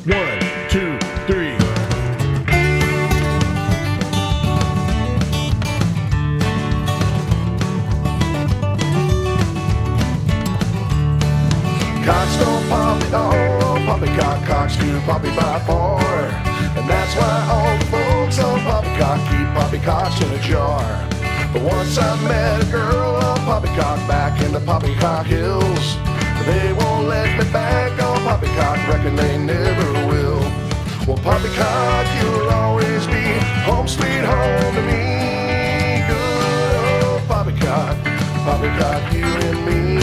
1, 2, 3. Cocks don't pop at all, poppycock cocks do poppy by four. And that's why all the folks on poppycock keep poppycocks in a jar. But once I met a girl on poppycock back in the poppycock hills, they won't let me back on poppycock, reckon they never will. Well, poppycock, you'll always be home sweet home to me. Good old poppycock, poppycock, you and me,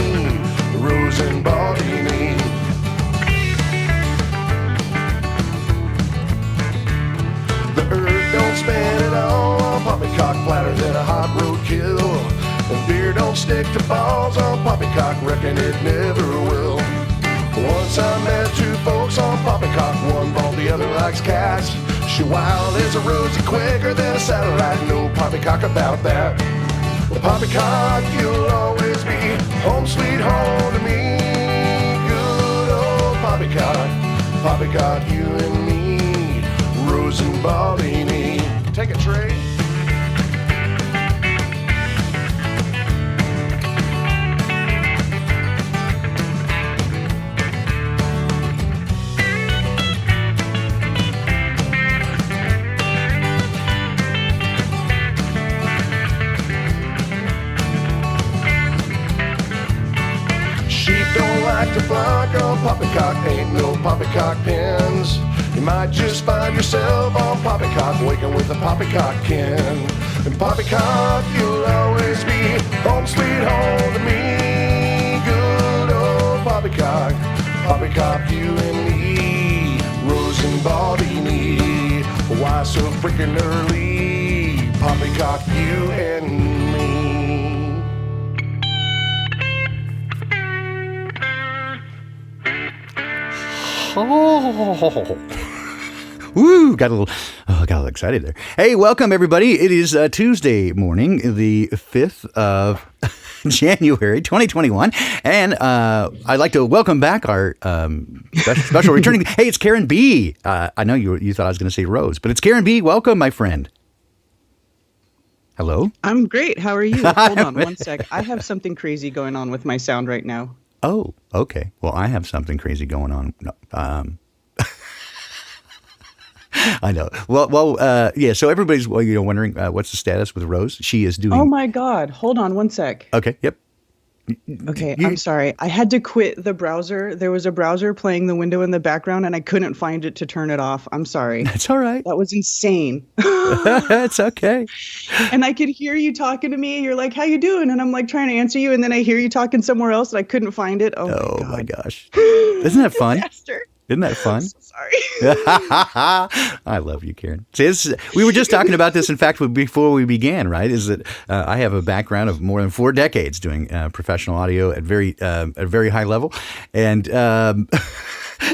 Rose and Baldini. The earth don't spin at all on poppycock, flatter than a hot roadkill. And beer don't stick to balls on poppycock, reckon it never will. Once I met two folks on poppycock, one bald, the other likes cats. She wild as a rosy, quicker than a satellite, no poppycock about that. Well, poppycock, you'll always be home sweet home to me. Good old poppycock, poppycock, you and me, Rose and Baldini. Take it, Trey. To block on poppycock, ain't no poppycock pins. You might just find yourself on poppycock, waking with a poppycock kin. And poppycock, you'll always be home sweet home to me. Good old poppycock, poppycock, you and me, Rose and Baldini. Why so freaking early? Poppycock, you and me. Oh, woo! Got a little excited there. Hey, welcome everybody. It is Tuesday morning, the 5th of January, 2021, and I'd like to welcome back our special returning. Hey, it's Karen B. I know you thought I was going to say Rose, but it's Karen B. Welcome, my friend. Hello. I'm great. How are you? Hold on one sec. I have something crazy going on with my sound right now. Oh, okay. Well, I have something crazy going on. No, I know. Well, yeah. So everybody's wondering what's the status with Rose. She is doing. Oh my God! Hold on one sec. Okay. Yep. Okay, I'm sorry. I had to quit the browser. There was a browser playing the window in the background, and I couldn't find it to turn it off. I'm sorry. That's all right. That was insane. It's okay. And I could hear you talking to me. You're like, "How you doing?" And I'm like trying to answer you, and then I hear you talking somewhere else, and I couldn't find it. Oh my gosh! Isn't that fun? Disaster. Isn't that fun? I'm so sorry. I love you, Karen. See, we were just talking about this, in fact, before we began, right? Is that I have a background of more than 4 decades doing professional audio at a very high level. And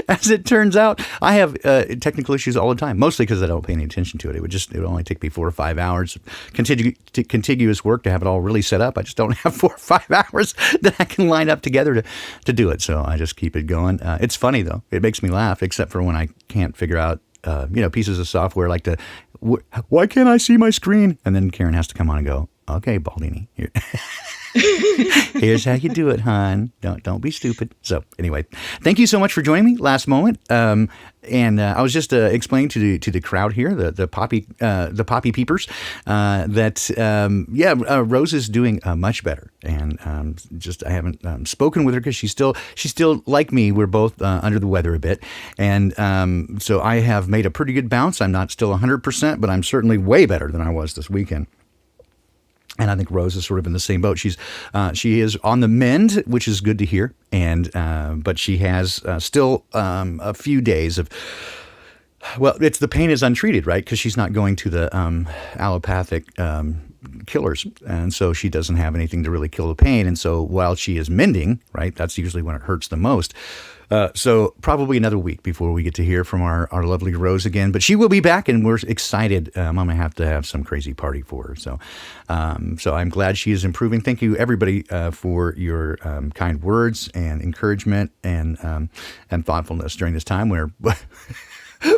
as it turns out, I have technical issues all the time, mostly because I don't pay any attention to it. It would only take me 4 or 5 hours of contiguous work to have it all really set up. I just don't have 4 or 5 hours that I can line up together to do it. So I just keep it going. It's funny, though. It makes me laugh, except for when I can't figure out pieces of software like why can't I see my screen? And then Karen has to come on and go, okay, Baldini, here's how you do it, hon. Don't be stupid. So anyway, thank you so much for joining me last moment. And I was just explaining to the crowd here, the poppy peepers, that Rose is doing much better. And I haven't spoken with her because she's still like me. We're both under the weather a bit, and so I have made a pretty good bounce. I'm not still 100%, but I'm certainly way better than I was this weekend. And I think Rose is sort of in the same boat. She is on the mend, which is good to hear. And but she has still a few days of. Well, it's the pain is untreated, right? Because she's not going to the allopathic killers, and so she doesn't have anything to really kill the pain. And so while she is mending, right, that's usually when it hurts the most. So probably another week before we get to hear from our lovely Rose again. But she will be back, and we're excited. I'm going to have some crazy party for her. So I'm glad she is improving. Thank you, everybody, for your kind words and encouragement and thoughtfulness during this time where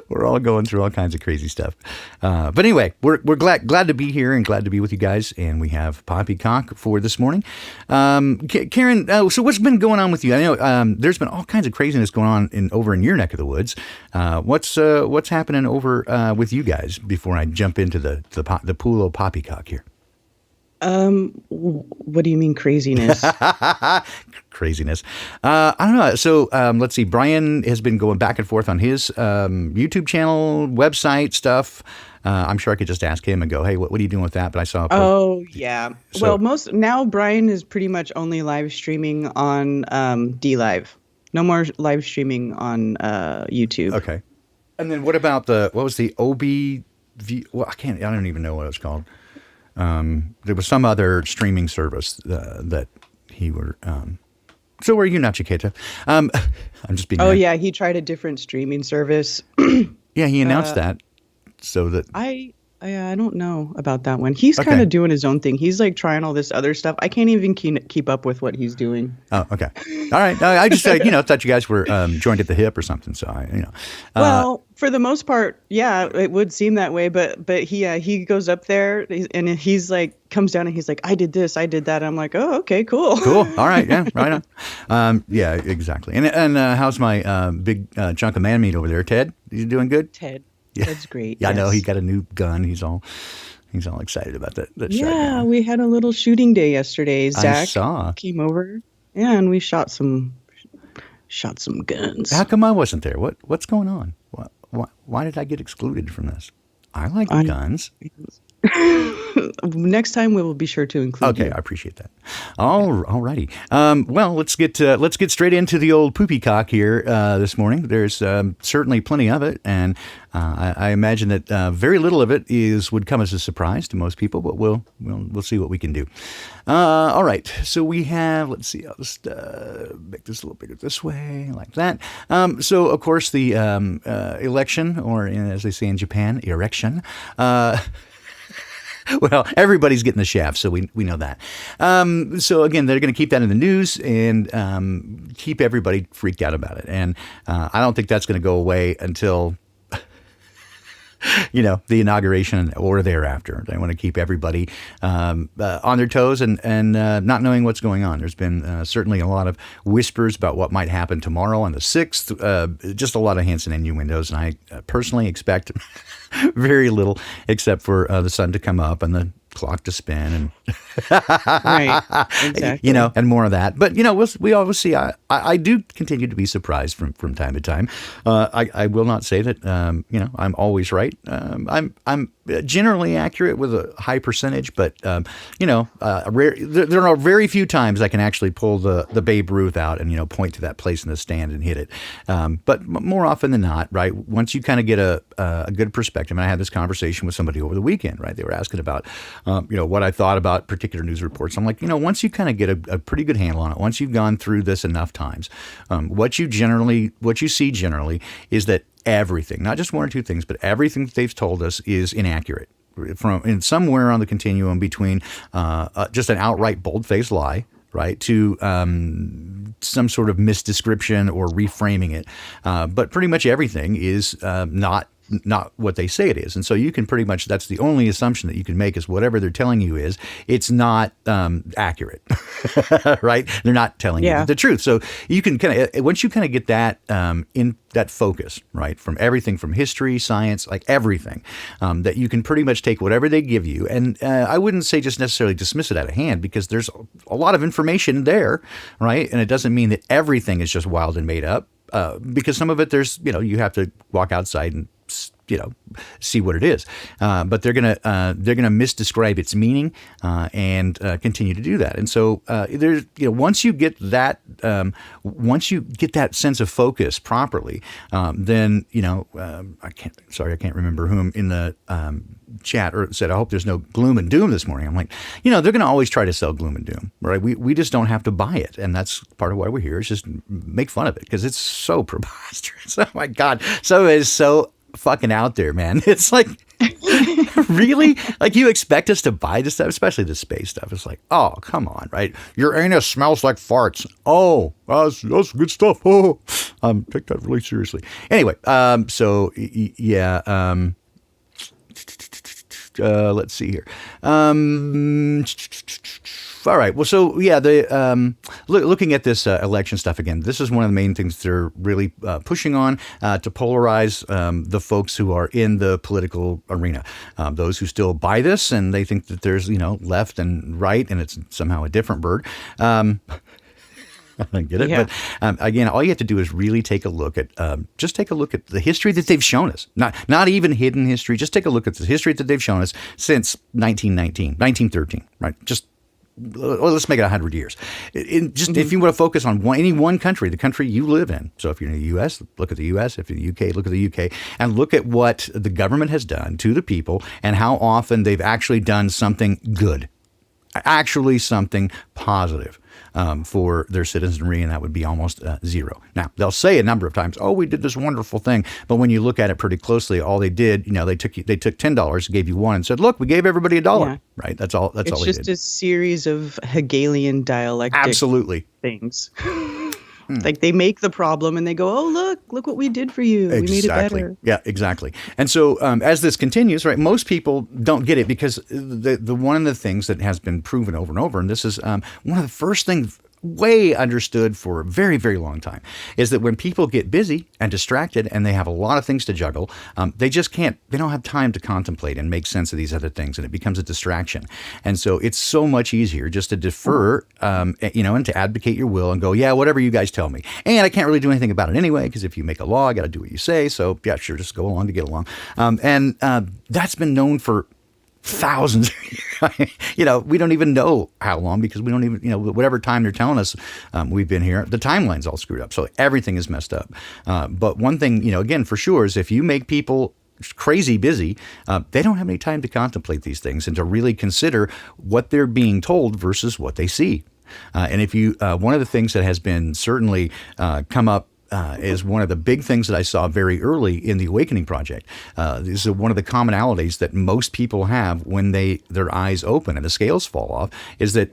we're all going through all kinds of crazy stuff. But anyway, we're glad to be here and glad to be with you guys. And we have Poppycock for this morning. Karen, so what's been going on with you? I know there's been all kinds of craziness going on over in your neck of the woods. What's happening over with you guys before I jump into the pool of Poppycock here? What do you mean craziness? Craziness. I don't know. So let's see. Brian has been going back and forth on his YouTube channel, website stuff. I'm sure I could just ask him and go, "Hey, what are you doing with that?" But I saw. Oh yeah. Well, now Brian is pretty much only live streaming on DLive. No more live streaming on YouTube. Okay. And then what about what was the OBV? Well, I don't even know what it was called. There was some other streaming service that he were. So were you, not Chiquita? I'm just being. Oh yeah, he tried a different streaming service. Yeah, he announced that. So that I don't know about that one. He's kind of doing his own thing. He's like trying all this other stuff. I can't even keep up with what he's doing. Oh, okay. All right. I just thought you guys were joined at the hip or something. So well, for the most part, yeah, it would seem that way. But he goes up there and he's like comes down and he's like, I did this, I did that. I'm like, oh, okay, cool. Cool. All right. Yeah. Right on. Yeah. Exactly. And how's my big chunk of man meat over there, Ted? You doing good? Ted. Yeah. That's great. Yeah, yes. I know he got a new gun. He's all excited about that shotgun. Yeah, we had a little shooting day yesterday. Zach came over. Yeah, and we shot some guns. How come I wasn't there? What's going on? Why did I get excluded from this? I like guns. Next time we will be sure to include you. I appreciate that. All righty. Well, let's get straight into the old poopycock here this morning. There's certainly plenty of it, and I imagine that very little of it would come as a surprise to most people. But we'll see what we can do. All right. So we have. Let's see. I'll just make this a little bigger this way, like that. So of course the election, or as they say in Japan, erection. Well, everybody's getting the shaft, so we know that. So again, they're going to keep that in the news and keep everybody freaked out about it. And I don't think that's going to go away until the inauguration or thereafter. They want to keep everybody on their toes and not knowing what's going on. There's been certainly a lot of whispers about what might happen tomorrow on the 6th. Just a lot of hints and innuendos, and I personally expect very little, except for the sun to come up and the clock to spin, and right, exactly. And more of that. But we always see. I do continue to be surprised from time to time. I will not say that I'm always right. I'm generally accurate with a high percentage, but there are very few times I can actually pull the Babe Ruth out and point to that place in the stand and hit it. But more often than not, right? Once you kind of get a good perspective, and I had this conversation with somebody over the weekend, right? They were asking about what I thought about particular news reports. I'm like, once you kind of get a pretty good handle on it, once you've gone through this enough times, what you see generally is that everything, not just one or two things, but everything that they've told us is inaccurate. From somewhere on the continuum between just an outright bold-faced lie, right, to some sort of misdescription or reframing it. But pretty much everything is not what they say it is. And so you can pretty much, that's the only assumption that you can make, is whatever they're telling you it's not accurate, right? They're not telling you the truth. So you can once you kind of get that in that focus, right, from everything from history, science, like everything, that you can pretty much take whatever they give you. And I wouldn't say just necessarily dismiss it out of hand, because there's a lot of information there, right? And it doesn't mean that everything is just wild and made up, because some of it you have to walk outside and see what it is. But they're gonna misdescribe its meaning and continue to do that. And so there's once you get that sense of focus properly, then I can't remember whom in the chat or said, I hope there's no gloom and doom this morning. I'm like, they're going to always try to sell gloom and doom, right? We just don't have to buy it. And that's part of why we're here, is just make fun of it because it's so preposterous. Oh my God. So it's so fucking out there, man. It's like, really? Like, you expect us to buy this stuff, especially the space stuff. It's like, oh, come on, right? Your anus smells like farts. Oh, that's good stuff. Oh, take that really seriously. Anyway, let's see here. All right. Well, so yeah, looking at this election stuff again, this is one of the main things they're really pushing on to polarize the folks who are in the political arena. Those who still buy this and they think that there's left and right and it's somehow a different bird. I don't get it. Yeah. But again, all you have to do is really take a look at the history that they've shown us. Not even hidden history. Just take a look at the history that they've shown us since 1913, right? Just let's make it 100 years. If you want to focus on any one country, the country you live in. So if you're in the U.S., look at the U.S. If you're in the U.K., look at the U.K. And look at what the government has done to the people and how often they've actually done something good, actually something positive. For their citizenry, and that would be almost zero. Now, they'll say a number of times, oh, we did this wonderful thing. But when you look at it pretty closely, all they did, they took $10, gave you one, and said, look, we gave everybody $1. Yeah. Right? That's all they did. It's just a series of Hegelian dialectic things. Like, they make the problem and they go, oh, look what we did for you. Exactly. We made it better. Yeah, exactly. And so as this continues, right, most people don't get it because the one of the things that has been proven over and over, and this is one of the first things way understood for a very, very long time, is that when people get busy and distracted and they have a lot of things to juggle, they don't have time to contemplate and make sense of these other things, and it becomes a distraction. And so it's so much easier just to defer, and to advocate your will and go, yeah, whatever you guys tell me. And I can't really do anything about it anyway, because if you make a law, I got to do what you say. So yeah, sure, just go along to get along. And that's been known for thousands of years. We don't even know how long, because we don't even, whatever time they're telling us we've been here, the timeline's all screwed up. So everything is messed up. But one thing, again, for sure, is if you make people crazy busy, they don't have any time to contemplate these things and to really consider what they're being told versus what they see. And if you, one of the things that has been certainly come up is one of the big things that I saw very early in the Awakening Project. This is one of the commonalities that most people have when their eyes open and the scales fall off, is that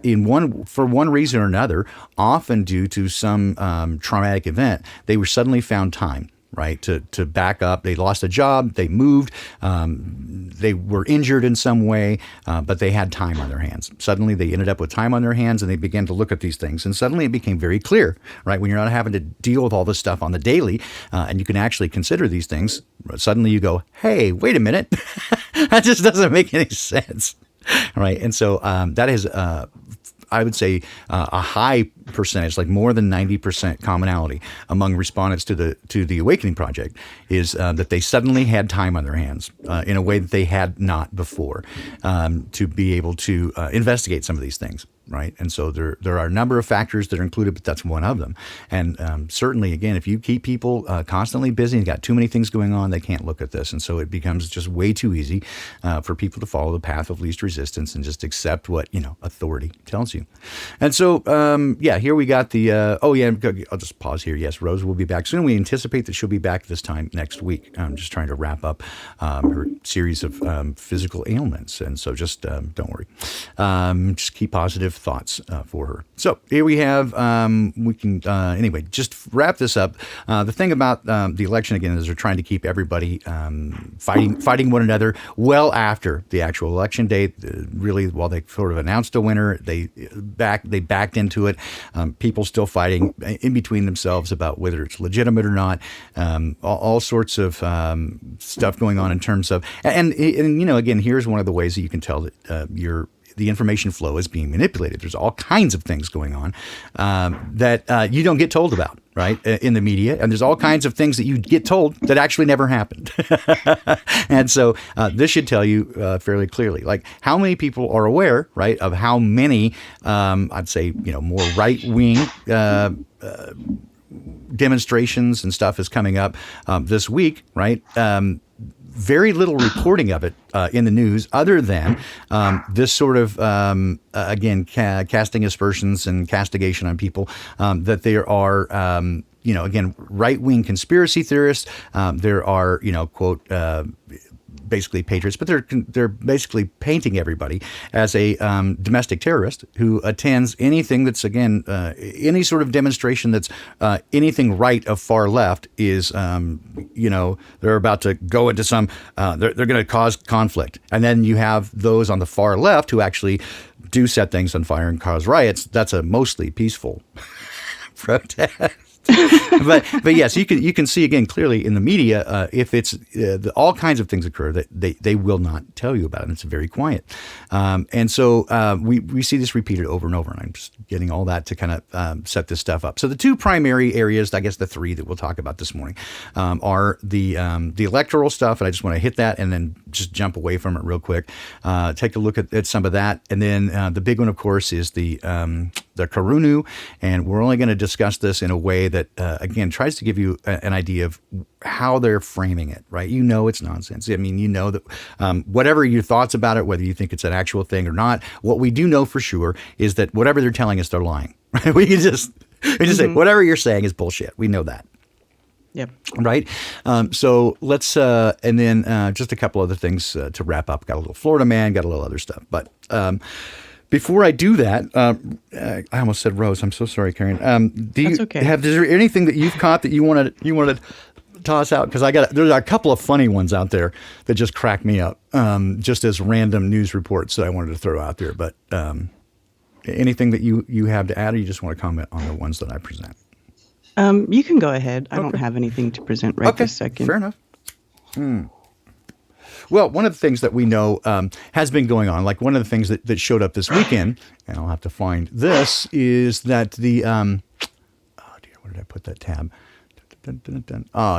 for one reason or another, often due to some traumatic event, they were suddenly found time. Right, to back up. They lost a job, they moved, they were injured in some way, but they had time on their hands. Suddenly they ended up with time on their hands and they began to look at these things. And suddenly it became very clear, right? When you're not having to deal with all this stuff on the daily and you can actually consider these things, suddenly you go, hey, wait a minute, that just doesn't make any sense. Right. And so that is I would say a high percentage, like more than 90% commonality among respondents to the Awakening Project, is that they suddenly had time on their hands in a way that they had not before to be able to investigate some of these things. Right. And so there are a number of factors that are included, but that's one of them. And certainly, again, if you keep people constantly busy and got too many things going on, they can't look at this. And so it becomes just way too easy for people to follow the path of least resistance and just accept what, authority tells you. And so, here we got the, I'll just pause here. Yes, Rose will be back soon. We anticipate that she'll be back this time next week. I'm just trying to wrap up her series of physical ailments. And so just don't worry. Just keep positive thoughts for her. So here we have, we can, anyway, just wrap this up. The thing about the election, again, is they're trying to keep everybody fighting one another well after the actual election date. Really, while they sort of announced a winner, they backed into it. People still fighting in between themselves about whether it's legitimate or not. All sorts of stuff going on in terms of, and again, here's one of the ways that you can tell that the information flow is being manipulated. There's all kinds of things going on that you don't get told about, right, in the media. And there's all kinds of things that you get told that actually never happened. And so this should tell you fairly clearly, like how many people are aware, right, of how many, I'd say, more right-wing demonstrations and stuff is coming up this week, right? Very little reporting of it in the news, other than this sort of again casting aspersions and castigation on people that there are again right-wing conspiracy theorists. There are quote basically patriots, but they're basically painting everybody as a domestic terrorist who attends anything that's, again, any sort of demonstration that's anything right of far left is, they're about to go into some, they're going to cause conflict. And then you have those on the far left who actually do set things on fire and cause riots. That's a mostly peaceful protest. but yes, you can see again clearly in the media if it's all kinds of things occur that they will not tell you about, and it's very quiet. And so we see this repeated over and over, and I'm just getting all that to kind of set this stuff up. So the two primary areas, I guess the three that we'll talk about this morning, are the electoral stuff, and I just want to hit that and then just jump away from it real quick. Take a look at some of that, and then the big one, of course, is the Karunu, and we're only going to discuss this in a way that, again, tries to give you an idea of how they're framing it, right? It's nonsense. I mean, that whatever your thoughts about it, whether you think it's an actual thing or not, what we do know for sure is that whatever they're telling us, they're lying. Right? We just say, whatever you're saying is bullshit. We know that. Yep. Right. So let's, and then just a couple other things to wrap up. Got a little Florida man, got a little other stuff, but before I do that, I almost said Rose. I'm so sorry, Karen. That's okay. Is there anything that you've caught that you wanted to toss out? Because there's a couple of funny ones out there that just crack me up, just as random news reports that I wanted to throw out there. But anything that you have to add, or you just want to comment on the ones that I present? You can go ahead. I don't have anything to present this second. Fair enough. Well, one of the things that we know has been going on, like one of the things that showed up this weekend, and I'll have to find this, is that the, oh dear, where did I put that tab?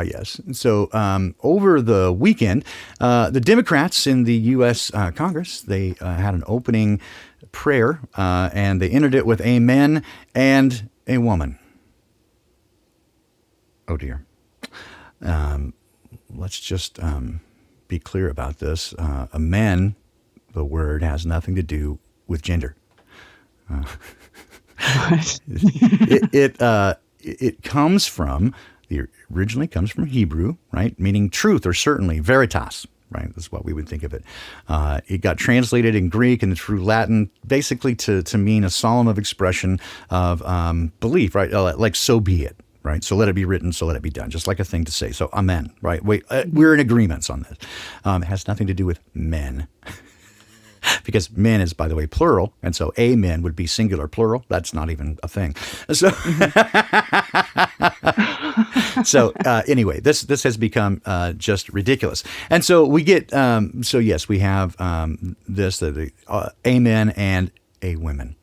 Yes. So over the weekend, the Democrats in the U.S. Congress, they had an opening prayer, and they ended it with amen and a woman. Oh, dear. Let's just be clear about this. Amen, the word, has nothing to do with gender. It comes from, originally comes from Hebrew, right? Meaning truth or certainly, veritas, right? That's what we would think of it. It got translated in Greek and through Latin, basically to mean a solemn of expression of belief, right? Like, so be it. Right, so let it be written, so let it be done. Just like a thing to say. So amen. Right. We're in agreements on this. It has nothing to do with men, because men is, by the way, plural, and so amen would be singular plural. That's not even a thing. So, anyway, this has become just ridiculous, and so we get. So yes, we have this the amen and a women.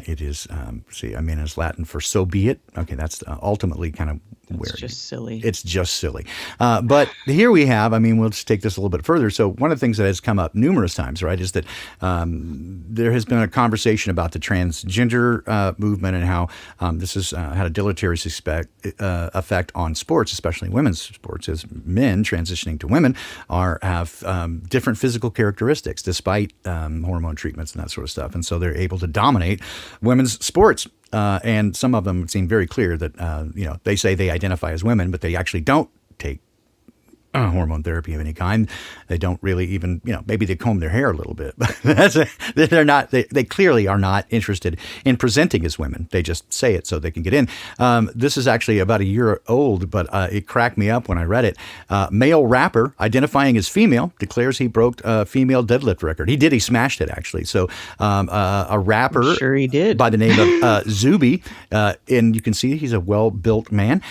It is, amen is Latin for so be it. Okay, that's ultimately kind of where it's just silly. It's just silly. But here we have, we'll just take this a little bit further. So one of the things that has come up numerous times, right, is that there has been a conversation about the transgender movement and how this has had a deleterious effect on sports, especially women's sports, as men transitioning to women have different physical characteristics despite hormone treatments and that sort of stuff. And so they're able to dominate women's sports. And some of them seem very clear that, they say they identify as women, but they actually don't take hormone therapy of any kind. They don't really even, maybe they comb their hair a little bit, but they clearly are not interested in presenting as women. They just say it so they can get in. This is actually about a year old, but it cracked me up when I read it. Male rapper identifying as female declares he broke a female deadlift record. He did. He smashed it, actually. So a rapper, I'm sure he did, by the name of Zuby, and you can see he's a well-built man,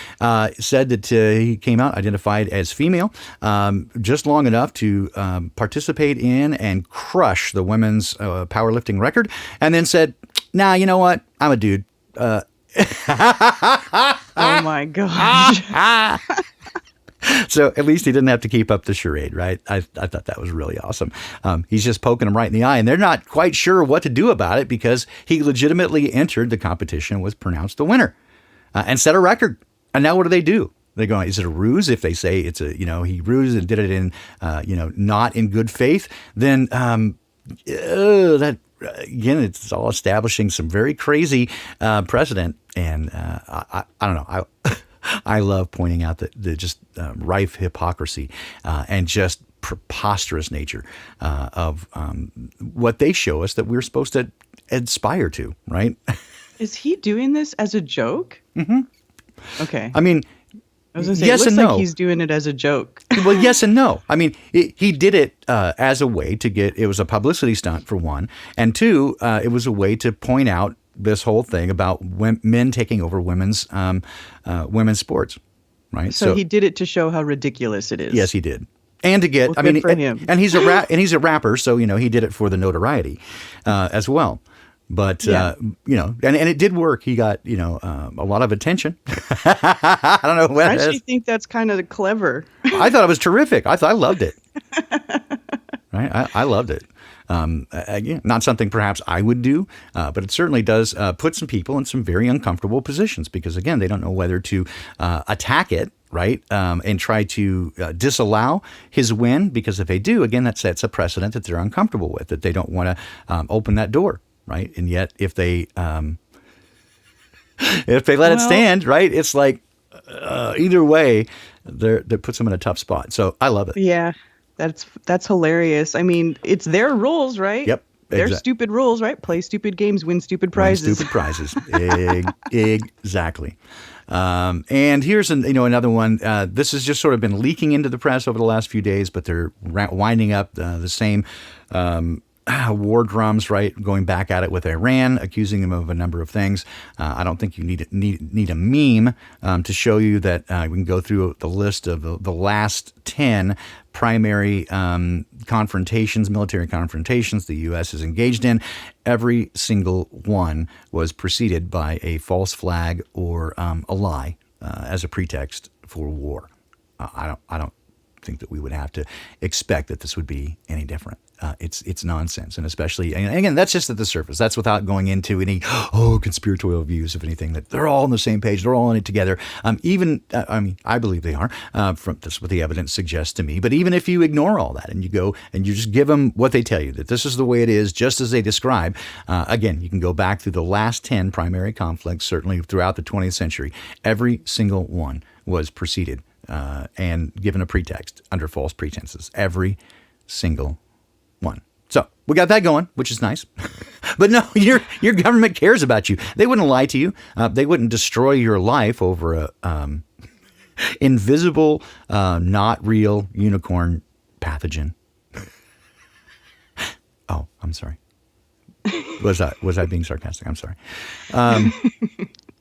said that he came out identified as female. while, just long enough to participate in and crush the women's powerlifting record, and then said, "Nah, you know what? I'm a dude." Oh my gosh. So at least he didn't have to keep up the charade, right? I thought that was really awesome. He's just poking them right in the eye, and they're not quite sure what to do about it because he legitimately entered the competition and was pronounced the winner and set a record. And now what do? They go, is it a ruse? If they say it's he rused and did it in, not in good faith, then that again, it's all establishing some very crazy precedent. And I don't know. I love pointing out the just rife hypocrisy and just preposterous nature of what they show us that we're supposed to aspire to, right? Is he doing this as a joke? Mm-hmm. Okay. I mean, I was gonna say, yes it looks and like no. he's doing it as a joke. Well, yes and no. I mean, he did it as a way to it was a publicity stunt for one, and two, it was a way to point out this whole thing about men taking over women's sports, right? So he did it to show how ridiculous it is. Yes, he did. And to get, Well, good for him. and he's a rapper, so he did it for the notoriety as well. But Yeah. and it did work. He got a lot of attention. I don't know what. I actually think that's kind of clever. I thought it was terrific. I loved it. Right, I loved it. Again, not something perhaps I would do, but it certainly does put some people in some very uncomfortable positions because, again, they don't know whether to attack it, right, and try to disallow his win, because if they do, again, that sets a precedent that they're uncomfortable with, that they don't want to open that door, right? And yet if they let it stand, right, it's like either way, that puts them in a tough spot. So I love it. Yeah. That's hilarious. I mean, it's their rules, right? Yep. Their Exactly. stupid rules, right? Play stupid games, win stupid prizes. Stupid prizes. Exactly. And here's another one. This has just sort of been leaking into the press over the last few days, but they're winding up the same war drums, right? Going back at it with Iran, accusing them of a number of things. I don't think you need a meme to show you that we can go through the list of the last 10 primary military confrontations the U.S. is engaged in. Every single one was preceded by a false flag or a lie as a pretext for war. I don't think that we would have to expect that this would be any different. It's nonsense, and especially, and again, that's just at the surface. That's without going into any conspiratorial views of anything. That they're all on the same page, they're all in it together. I believe they are. That's what the evidence suggests to me. But even if you ignore all that and you go and you just give them what they tell you, that this is the way it is, just as they describe. Again, you can go back through the last 10 primary conflicts, certainly throughout the 20th century. Every single one was preceded and given a pretext under false pretenses. Every single one. So we got that going, which is nice. But no, your government cares about you. They wouldn't lie to you. They wouldn't destroy your life over a invisible, not real unicorn pathogen. Oh, I'm sorry. Was I being sarcastic? I'm sorry.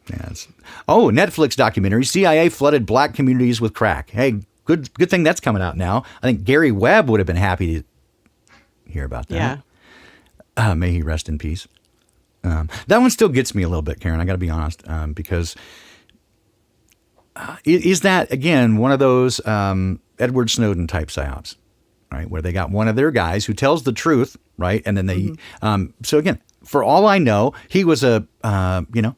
Netflix documentary: CIA flooded black communities with crack. Hey, good thing that's coming out now. I think Gary Webb would have been happy to hear about that. Yeah. May he rest in peace. That one still gets me a little bit, Karen. I got to be honest, because is that again one of those Edward Snowden type psyops, right? Where they got one of their guys who tells the truth, right, and then they. So again, for all I know, he was a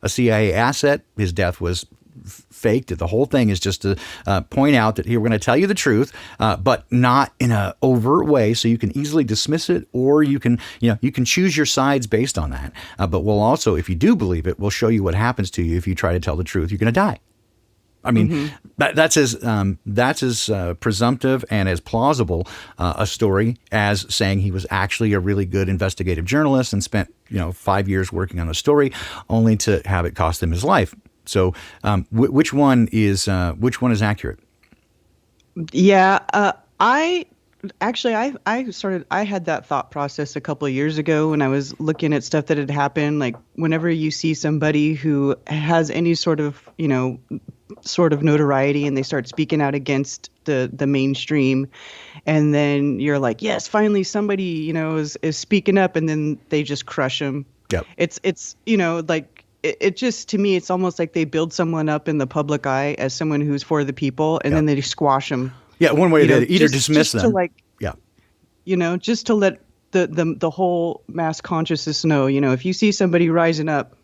CIA asset. His death was faked. The whole thing is just to point out that here we're going to tell you the truth, but not in an overt way, so you can easily dismiss it, or you can choose your sides based on that. But we'll also, if you do believe it, we'll show you what happens to you if you try to tell the truth. You're going to die. I mean, that's as presumptive and as plausible a story as saying he was actually a really good investigative journalist and spent 5 years working on a story, only to have it cost him his life. So, which one is accurate? Yeah, I had that thought process a couple of years ago when I was looking at stuff that had happened. Like whenever you see somebody who has any sort of, sort of notoriety and they start speaking out against the mainstream, and then you're like, yes, finally somebody, is speaking up, and then they just crush them. Yep. It's like it just, to me, it's almost like they build someone up in the public eye as someone who's for the people, and then they squash them. Yeah, one way to either dismiss them. Just to let the whole mass consciousness know, if you see somebody rising up,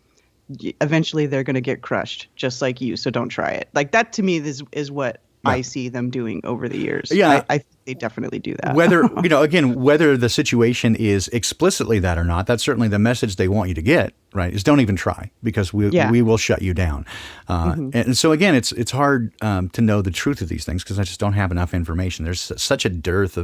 eventually they're going to get crushed just like you. So don't try it. Like that to me is what I see them doing over the years. Yeah. I think they definitely do that. Whether, again, whether the situation is explicitly that or not, that's certainly the message they want you to get, right? Is don't even try, because we will shut you down. And so again, it's hard to know the truth of these things because I just don't have enough information. There's such a dearth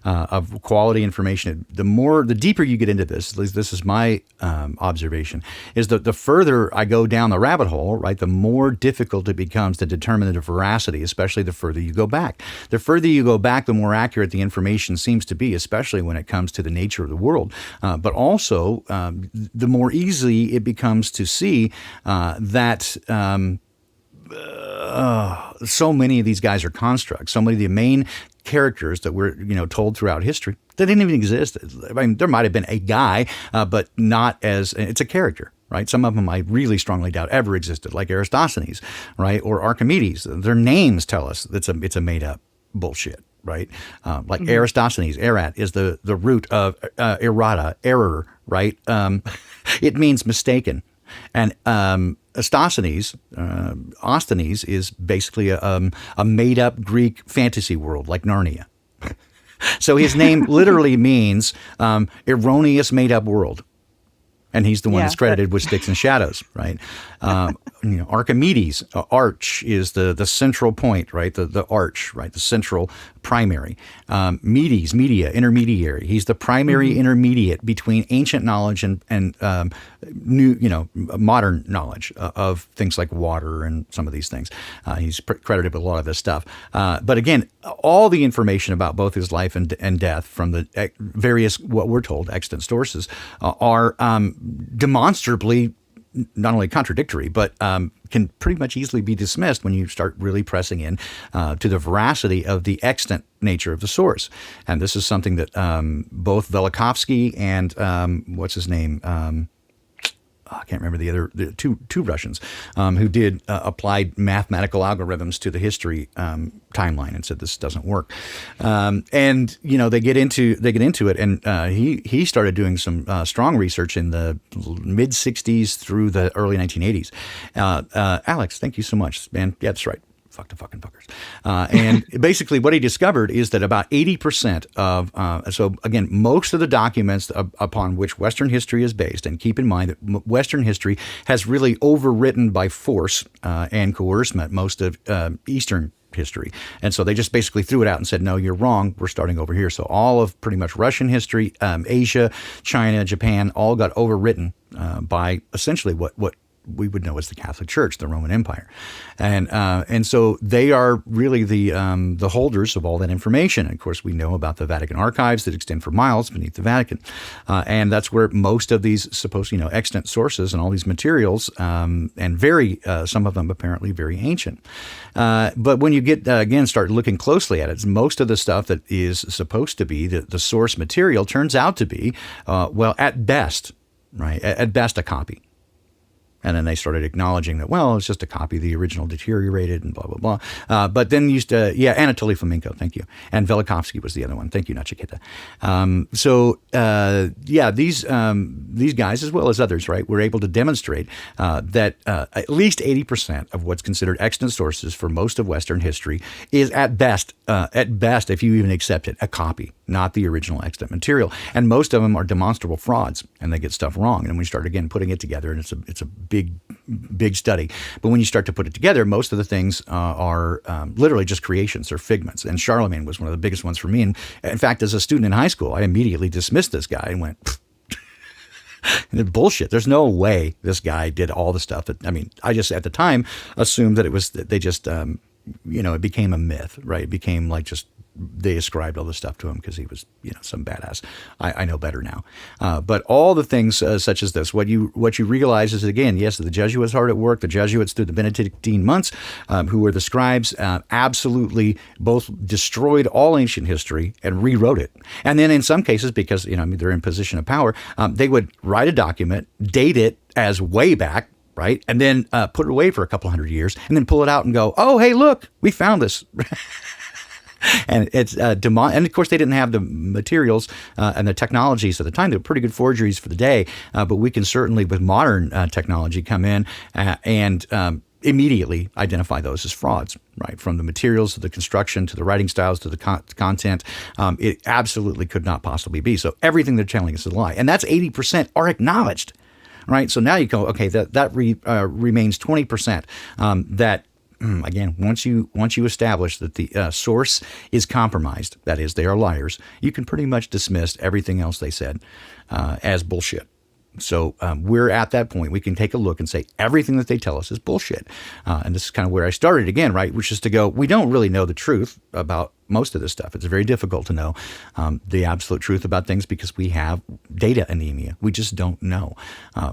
of quality information. The deeper you get into this, at least this is my observation, is that the further I go down the rabbit hole, right, the more difficult it becomes to determine the veracity, especially the further you go back. The further you go back, the more accurate the information seems to be, especially when it comes to the nature of the world. But also, the more easy it becomes to see that so many of these guys are constructs. So many of the main characters that were told throughout history, they didn't even exist. I mean, there might have been a guy, but not as it's a character. Right, some of them I really strongly doubt ever existed, like Aristophanes, right, or Archimedes. Their names tell us it's a made up bullshit. Right, like Aristophanes, erat is the root of errata, error. Right, it means mistaken, and Ostosthenes is basically a made up Greek fantasy world like Narnia. So his name literally means erroneous made up world. And he's the one that's credited with sticks and shadows, right? Archimedes, arch is the central point, right? The arch, right? The central primary. Medes, media, intermediary. He's the primary intermediate between ancient knowledge and new, modern knowledge of things like water and some of these things. He's credited with a lot of this stuff. But again, all the information about both his life and death from the various, what we're told, extant sources are demonstrably not only contradictory, but can pretty much easily be dismissed when you start really pressing in to the veracity of the extant nature of the source. And this is something that both Velikovsky and what's his name? I can't remember the two Russians who did applied mathematical algorithms to the history timeline and said this doesn't work. And they get into it, and he started doing some strong research in the mid '60s through the early 1980s. Alex, thank you so much, man. Yeah, that's right. Fuck the fucking fuckers. And basically what he discovered is that about 80% of, so again, most of the documents upon which Western history is based, and keep in mind that Western history has really overwritten by force and coercement most of Eastern history. And so they just basically threw it out and said, no, you're wrong. We're starting over here. So all of pretty much Russian history, Asia, China, Japan, all got overwritten by essentially what we would know as the Catholic Church, the Roman Empire, and so they are really the holders of all that information. And of course, we know about the Vatican archives that extend for miles beneath the Vatican, and that's where most of these supposed extant sources and all these materials, and very some of them apparently very ancient. But when you get again start looking closely at it, most of the stuff that is supposed to be the source material turns out to be well, at best, right, at best a copy. And then they started acknowledging that, well, it's just a copy. The original deteriorated and blah, blah, blah. But then Anatoly Fomenko, thank you. And Velikovsky was the other one. Thank you, Nachiketa. These guys, as well as others, right, were able to demonstrate that at least 80% of what's considered extant sources for most of Western history is at best, if you even accept it, a copy, not the original extant material. And most of them are demonstrable frauds, and they get stuff wrong. And we start, again, putting it together, and it's a big study. But when you start to put it together, most of the things are literally just creations or figments. And Charlemagne was one of the biggest ones for me. And in fact, as a student in high school, I immediately dismissed this guy and went, bullshit. There's no way this guy did all the stuff that, I just at the time assumed that it was, they just it became a myth, right? It became like just they ascribed all this stuff to him because he was, some badass. I know better now. But all the things such as this, what you realize is, again, yes, the Jesuits hard at work. The Jesuits through the Benedictine monks, who were the scribes, absolutely both destroyed all ancient history and rewrote it. And then in some cases, because they're in position of power, they would write a document, date it as way back. Right. And then put it away for a couple hundred years and then pull it out and go, oh, hey, look, we found this. And it's and of course, they didn't have the materials and the technologies at the time. They were pretty good forgeries for the day. But we can certainly, with modern technology, come in and immediately identify those as frauds, right? From the materials to the construction to the writing styles to the content. It absolutely could not possibly be. So everything they're telling us is a lie. And that's 80% are acknowledged. Right. So now you go, okay, that remains 20% that. Again, once you establish that the source is compromised, that is, they are liars, you can pretty much dismiss everything else they said as bullshit. So we're at that point. We can take a look and say everything that they tell us is bullshit. And this is kind of where I started again, right? Which is to go, we don't really know the truth about most of this stuff. It's very difficult to know the absolute truth about things because we have data anemia. We just don't know.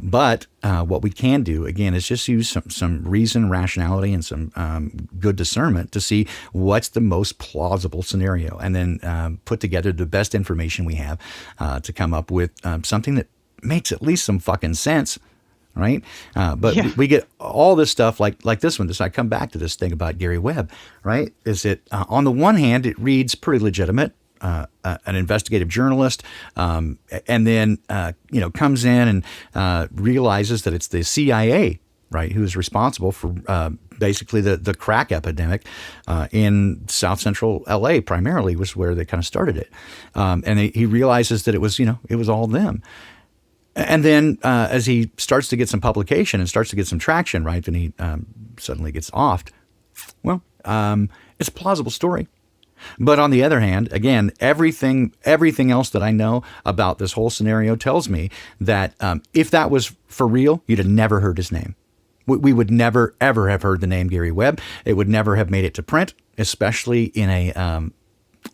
But what we can do, again, is just use some reason, rationality, and some good discernment to see what's the most plausible scenario, and then put together the best information we have to come up with something that makes at least some fucking sense, right? But we get all this stuff like this one. I come back to this thing about Gary Webb, right? Is it on the one hand, it reads pretty legitimate, an investigative journalist, and then comes in and realizes that it's the CIA, right, who is responsible for basically the crack epidemic in South Central LA, primarily was where they kind of started it, and he realizes that it was all them. And then as he starts to get some publication and starts to get some traction, right, then he suddenly gets offed. Well, it's a plausible story. But on the other hand, again, everything else that I know about this whole scenario tells me that if that was for real, you'd have never heard his name. We would never, ever have heard the name Gary Webb. It would never have made it to print, especially in a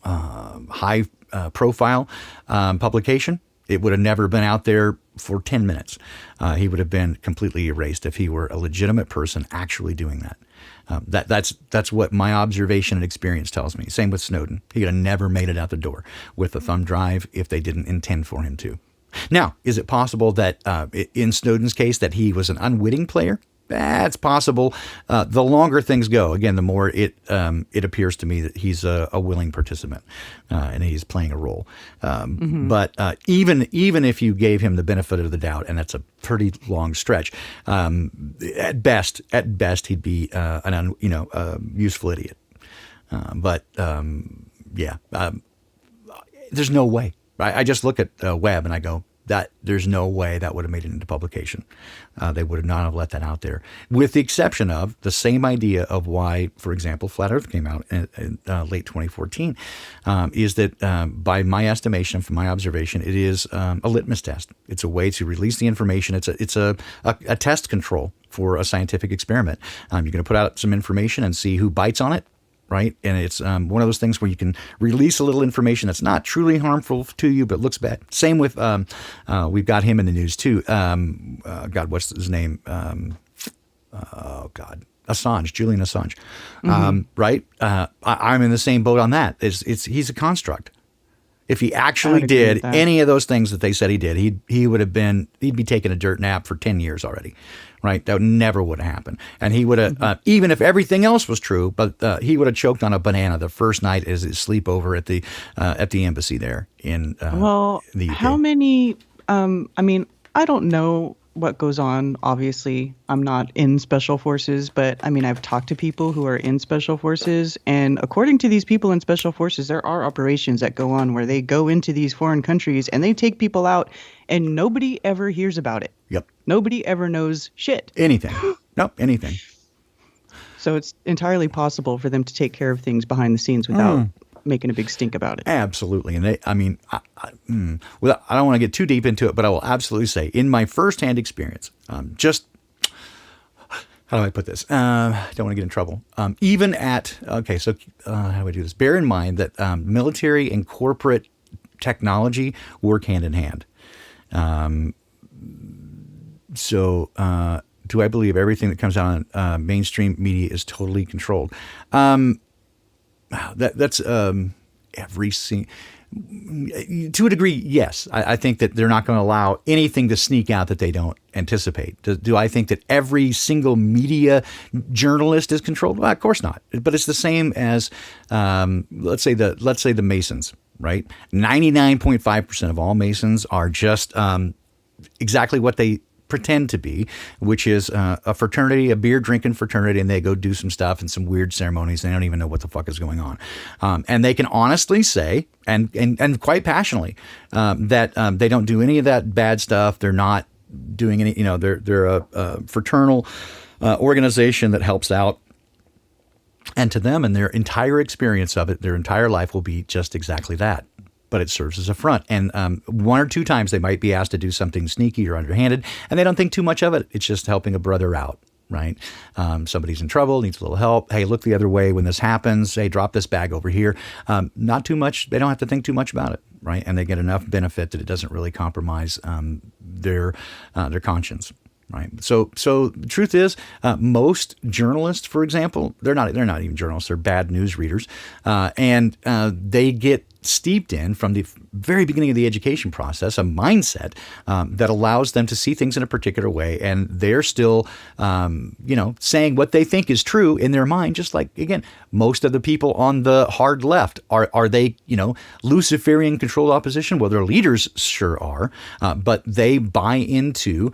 high profile publication. It would have never been out there for 10 minutes. He would have been completely erased if he were a legitimate person actually doing that. That's what my observation and experience tells me. Same with Snowden. He would have never made it out the door with a thumb drive if they didn't intend for him to. Now, is it possible that in Snowden's case that he was an unwitting player? That's possible. The longer things go, again, the more it appears to me that he's a willing participant and he's playing a role. But even if you gave him the benefit of the doubt, and that's a pretty long stretch, at best he'd be a useful idiot. There's no way. I just look at Webb and I go, that there's no way that would have made it into publication. They would have not have let that out there, with the exception of the same idea of why, for example, Flat Earth came out in late 2014, is that by my estimation, from my observation, it is a litmus test. It's a way to release the information. It's a test control for a scientific experiment. You're going to put out some information and see who bites on it. Right. And it's one of those things where you can release a little information that's not truly harmful to you, but looks bad. Same with we've got him in the news, too. God, what's his name? Assange, Julian Assange. Right. I'm in the same boat on that. He's a construct. If he actually did any of those things that they said he did, he'd be taking a dirt nap for 10 years already. Right. That never would have happened. And he would have, even if everything else was true, but he would have choked on a banana the first night as his sleepover at the embassy there in the UK. How many, I don't know what goes on. Obviously, I'm not in special forces, but I've talked to people who are in special forces. And according to these people in special forces, there are operations that go on where they go into these foreign countries and they take people out and nobody ever hears about it. Yep. Nobody ever knows shit. Anything. Nope. Anything. So it's entirely possible for them to take care of things behind the scenes without making a big stink about it. Absolutely. And I don't want to get too deep into it, but I will absolutely say in my firsthand experience, just how do I put this? Don't want to get in trouble. Even at, okay, so how do I do this? Bear in mind that military and corporate technology work hand in hand. So do I believe everything that comes out on mainstream media is totally controlled? That's every single. To a degree, yes. I think that they're not going to allow anything to sneak out that they don't anticipate. Do I think that every single media journalist is controlled? Well, of course not. But it's the same as let's say the Masons, right? 99.5% of all Masons are just exactly what they pretend to be, which is a fraternity, a beer drinking fraternity, and they go do some stuff and some weird ceremonies. They don't even know what the fuck is going on, and they can honestly say and quite passionately that they don't do any of that bad stuff. They're not doing any. They're a fraternal organization that helps out. And to them and their entire experience of it, their entire life will be just exactly that. But it serves as a front. And one or two times they might be asked to do something sneaky or underhanded, and they don't think too much of it. It's just helping a brother out, right? Somebody's in trouble, needs a little help. Hey, look the other way when this happens. Hey, drop this bag over here. Not too much. They don't have to think too much about it, right? And they get enough benefit that it doesn't really compromise their conscience. Right. So the truth is, most journalists, for example, they're not even journalists. They're bad news readers, and they get steeped in from the very beginning of the education process a mindset that allows them to see things in a particular way, and they're still, saying what they think is true in their mind. Just like, again, most of the people on the hard left are they Luciferian controlled opposition? Well, their leaders sure are, but they buy into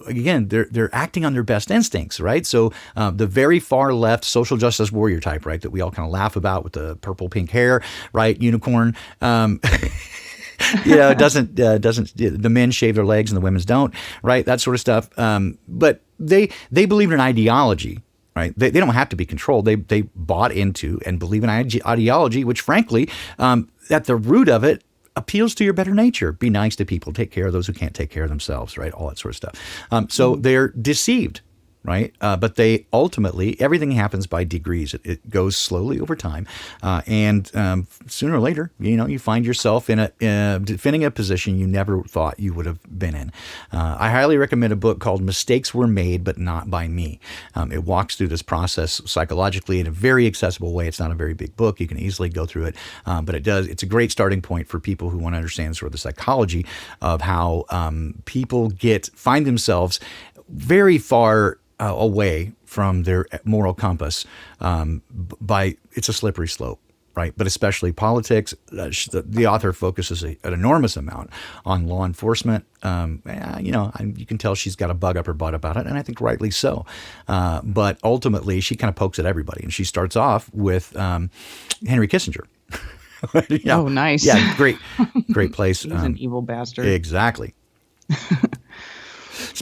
again they're acting on their best instincts, right? So the very far left social justice warrior type, right, that we all kind of laugh about with the purple pink hair, right? Unicorn. Doesn't the men shave their legs and the women's don't, right? That sort of stuff. But they believe in an ideology, right? They don't have to be controlled. They bought into and believe in ideology, which frankly, at the root of it, appeals to your better nature. Be nice to people. Take care of those who can't take care of themselves, right? All that sort of stuff. So they're deceived. Right. But they ultimately, everything happens by degrees. It goes slowly over time. And sooner or later, you find yourself in defending a position you never thought you would have been in. I highly recommend a book called Mistakes Were Made, But Not By Me. It walks through this process psychologically in a very accessible way. It's not a very big book. You can easily go through it. But it's a great starting point for people who want to understand sort of the psychology of how people find themselves very far away from their moral compass. It's a slippery slope, right? But especially politics. The author focuses an enormous amount on law enforcement. You can tell she's got a bug up her butt about it, and I think rightly so. But ultimately, she kind of pokes at everybody, and she starts off with Henry Kissinger. Oh, nice. Yeah, great place. He's an evil bastard. Exactly.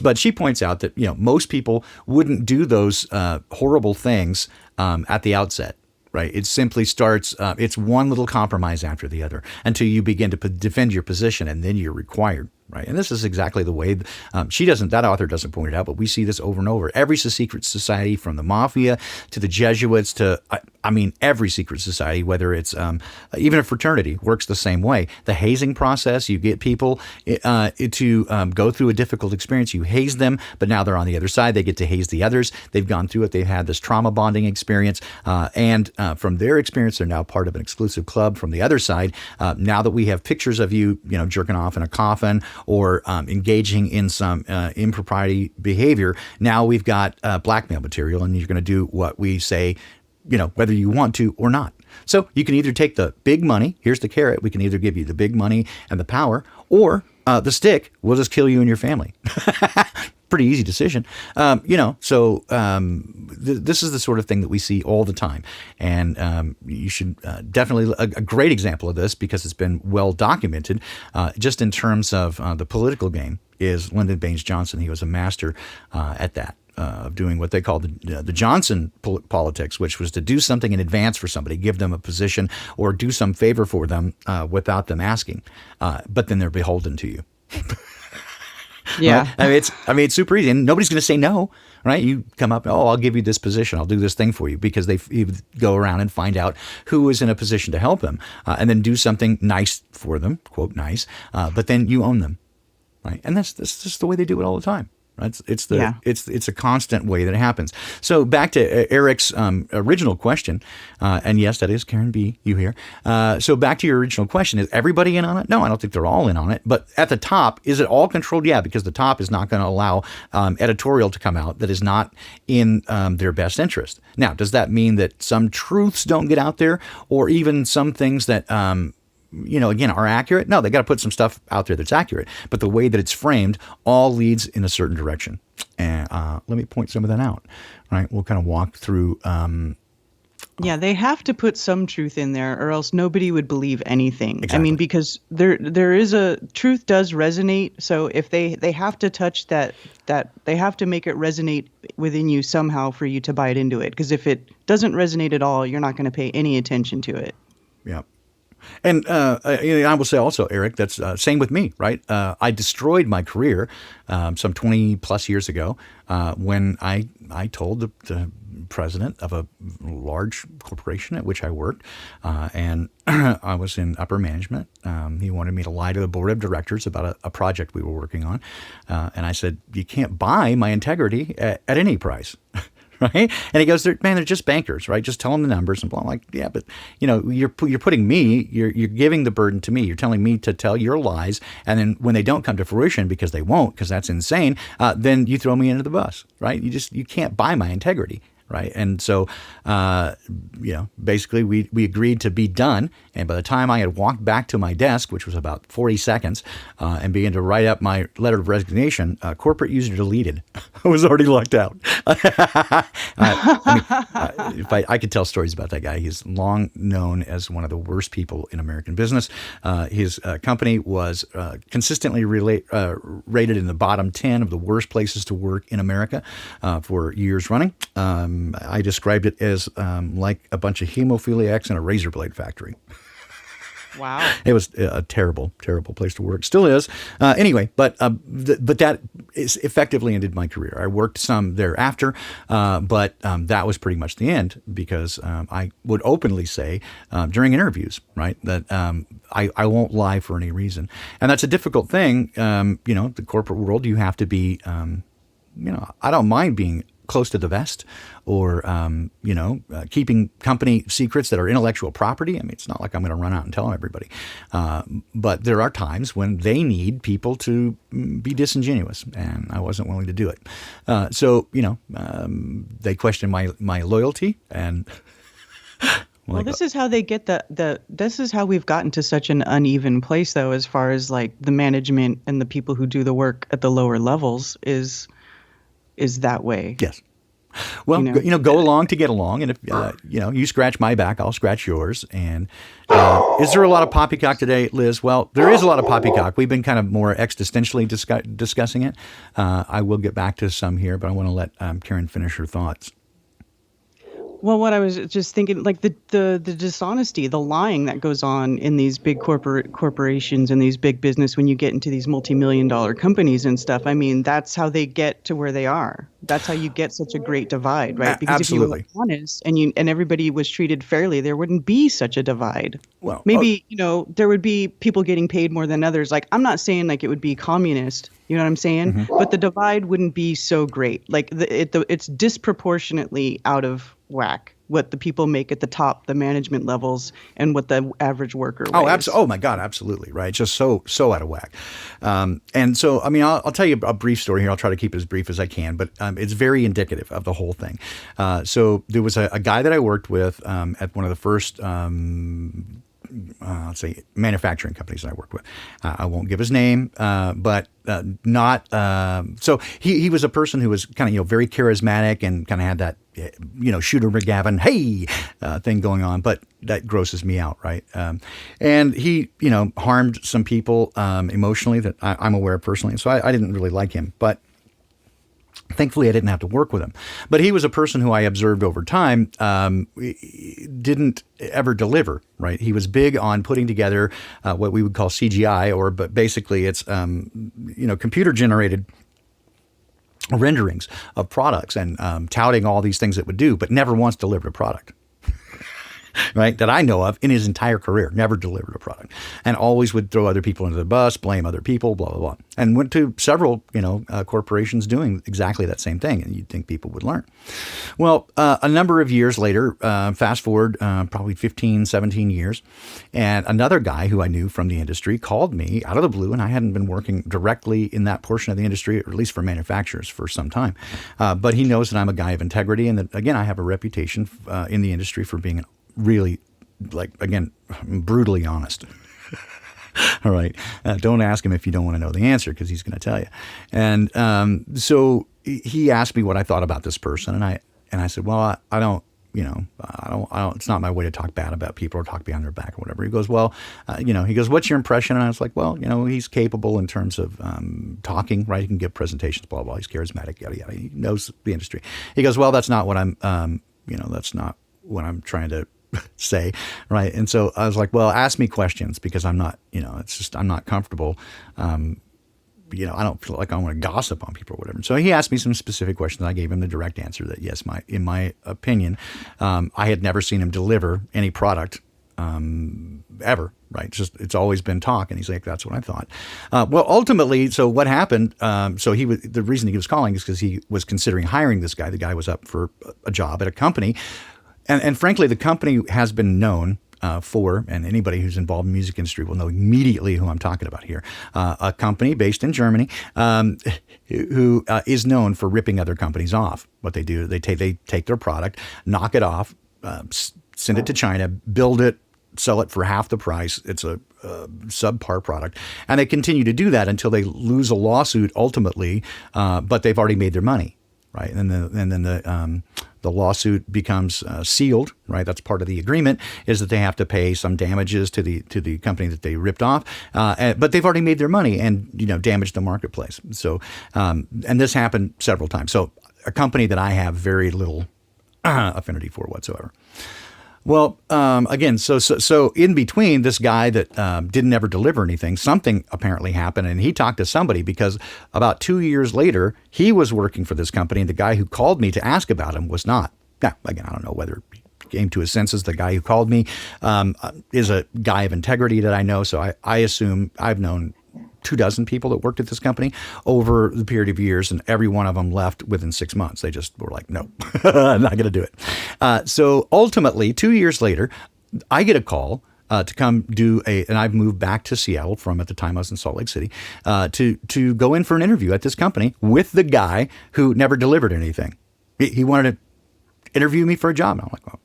But she points out that most people wouldn't do those horrible things at the outset, right? It simply starts. It's one little compromise after the other until you begin to defend your position, and then you're required. Right. And this is exactly the way that author doesn't point it out, but we see this over and over. Every secret society, from the mafia to the Jesuits to, every secret society, whether it's even a fraternity, works the same way. The hazing process, you get people to go through a difficult experience. You haze them, but now they're on the other side. They get to haze the others. They've gone through it. They've had this trauma bonding experience. And from their experience, they're now part of an exclusive club. From the other side, now that we have pictures of you, jerking off in a coffin, or engaging in some impropriety behavior, now we've got blackmail material, and you're going to do what we say, whether you want to or not. So you can either take the big money, here's the carrot, we can either give you the big money and the power, or the stick, we'll just kill you and your family. Pretty easy decision. This is the sort of thing that we see all the time. And you should definitely, a great example of this, because it's been well documented, just in terms of the political game, is Lyndon Baines Johnson. He was a master at that. Of doing what they call the Johnson politics, which was to do something in advance for somebody, give them a position or do some favor for them without them asking. But then they're beholden to you. Yeah. Right? It's super easy, and nobody's going to say no, right? You come up, oh, I'll give you this position, I'll do this thing for you, because you go around and find out who is in a position to help them, and then do something nice for them, quote nice, but then you own them, right? And that's just the way they do it all the time. It's a constant way that it happens. So back to Eric's original question, and yes, that is Karen B. You here. So back to your original question: is everybody in on it? No, I don't think they're all in on it. But at the top, is it all controlled? Yeah, because the top is not going to allow editorial to come out that is not in their best interest. Now, does that mean that some truths don't get out there, or even some things that again, are accurate? No, they got to put some stuff out there that's accurate. But the way that it's framed all leads in a certain direction. And let me point some of that out. Right? We'll kind of walk through. Yeah, they have to put some truth in there, or else nobody would believe anything. Exactly. I mean, because there is truth does resonate. So if they have to touch that they have to make it resonate within you somehow for you to buy it into it. Because if it doesn't resonate at all, you're not going to pay any attention to it. Yeah. And I will say also, Eric, that's same with me, right? I destroyed my career some 20 plus years ago when I told the president of a large corporation at which I worked, and I was in upper management. He wanted me to lie to the board of directors about a project we were working on. And I said, you can't buy my integrity at any price. Right? And he goes, they're just bankers, right? Just tell them the numbers and blah. I'm like, yeah, but you're putting me, you're giving the burden to me. You're telling me to tell your lies, and then when they don't come to fruition, because they won't, because that's insane, then you throw me into the bus, right? You can't buy my integrity. Right. And so, basically we agreed to be done. And by the time I had walked back to my desk, which was about 40 seconds, and began to write up my letter of resignation, corporate user deleted. I was already locked out. I could tell stories about that guy. He's long known as one of the worst people in American business. His company was consistently rated in the bottom 10 of the worst places to work in America for years running. I described it as like a bunch of hemophiliacs in a razor blade factory. Wow. It was a terrible, terrible place to work. Still is. Anyway, but that is effectively ended my career. I worked some thereafter, but that was pretty much the end, because I would openly say during interviews, right, that I won't lie for any reason. And that's a difficult thing. The corporate world, you have to be, I don't mind being close to the vest, or keeping company secrets that are intellectual property. I mean, it's not like I'm going to run out and tell everybody. But there are times when they need people to be disingenuous, and I wasn't willing to do it. So they questioned my loyalty, and well, this is how they get this is how we've gotten to such an uneven place, though, as far as like the management and the people who do the work at the lower levels is that way. Yes. Well, go along to get along. And if, you scratch my back, I'll scratch yours. And is there a lot of poppycock today, Liz? Well, there is a lot of poppycock. We've been kind of more existentially discussing it. I will get back to some here, but I want to let Karen finish her thoughts. Well, what I was just thinking, like the dishonesty, the lying that goes on in these big corporations and these big business when you get into these multi-million-dollar companies and stuff. I mean, that's how they get to where they are. That's how you get such a great divide, right? Because Absolutely. If you were honest and everybody was treated fairly, there wouldn't be such a divide. Well, maybe there would be people getting paid more than others. Like, I'm not saying like it would be communist. You know what I'm saying? Mm-hmm. But the divide wouldn't be so great. Like it's disproportionately out of whack what the people make at the top, the management levels, and what the average worker weighs. Oh my God, absolutely, right? Just so out of whack. And so, I mean, I'll tell you a brief story here. I'll try to keep it as brief as I can, but it's very indicative of the whole thing. So there was a guy that I worked with at one of the first let's say manufacturing companies that I worked with. I won't give his name, but not. So he was a person who was kind of very charismatic and kind of had that Shooter McGavin thing going on, but that grosses me out, right? And he harmed some people emotionally that I'm aware of personally, so I didn't really like him, but Thankfully, I didn't have to work with him. But he was a person who I observed over time didn't ever deliver, right? He was big on putting together what we would call CGI, but basically it's, computer-generated renderings of products and touting all these things it would do, but never once delivered a product. Right, that I know of in his entire career, never delivered a product, and always would throw other people into the bus, blame other people, blah blah blah, and went to several corporations doing exactly that same thing, and you'd think people would learn. Well, a number of years later, fast forward probably 15, 17 years, and another guy who I knew from the industry called me out of the blue, and I hadn't been working directly in that portion of the industry, or at least for manufacturers, for some time, but he knows that I'm a guy of integrity, and that again I have a reputation in the industry for being an really, brutally honest. All right. Don't ask him if you don't want to know the answer, because he's going to tell you. And so he asked me what I thought about this person, and I said, well, I don't. It's not my way to talk bad about people or talk behind their back or whatever. He goes, well, he goes, what's your impression? And I was like, well, he's capable in terms of talking, right? He can give presentations, blah, blah. He's charismatic, yada, yada. He knows the industry. He goes, well, that's not what that's not what I'm trying to say, right? And so I was like, well, ask me questions, because I'm not, it's just, I'm not comfortable. I don't feel like I want to gossip on people or whatever. So he asked me some specific questions. I gave him the direct answer that yes, in my opinion, I had never seen him deliver any product ever, right? It's always been talk. And he's like, that's what I thought. Well, ultimately, so what happened? The reason he was calling is because he was considering hiring this guy. The guy was up for a job at a company. And frankly, the company has been known for, and anybody who's involved in the music industry will know immediately who I'm talking about here, a company based in Germany who is known for ripping other companies off. What they do, they take their product, knock it off, send it to China, build it, sell it for half the price. It's a subpar product. And they continue to do that until they lose a lawsuit ultimately, but they've already made their money, right? And then the lawsuit becomes sealed, right? That's part of the agreement, is that they have to pay some damages to the company that they ripped off, but they've already made their money and damaged the marketplace. So, and this happened several times. So, a company that I have very little affinity for whatsoever. Well, again, so in between, this guy that didn't ever deliver anything, something apparently happened, and he talked to somebody, because about 2 years later, he was working for this company, and the guy who called me to ask about him was not. Now, again, I don't know whether he came to his senses. The guy who called me is a guy of integrity that I know, so I assume I've known 24 people that worked at this company over the period of years, and every one of them left within 6 months. They just were like, no, I'm not going to do it. So ultimately, 2 years later, I get a call to come and I've moved back to Seattle from, at the time I was in Salt Lake City, to go in for an interview at this company with the guy who never delivered anything. He wanted to interview me for a job. And I'm like, well,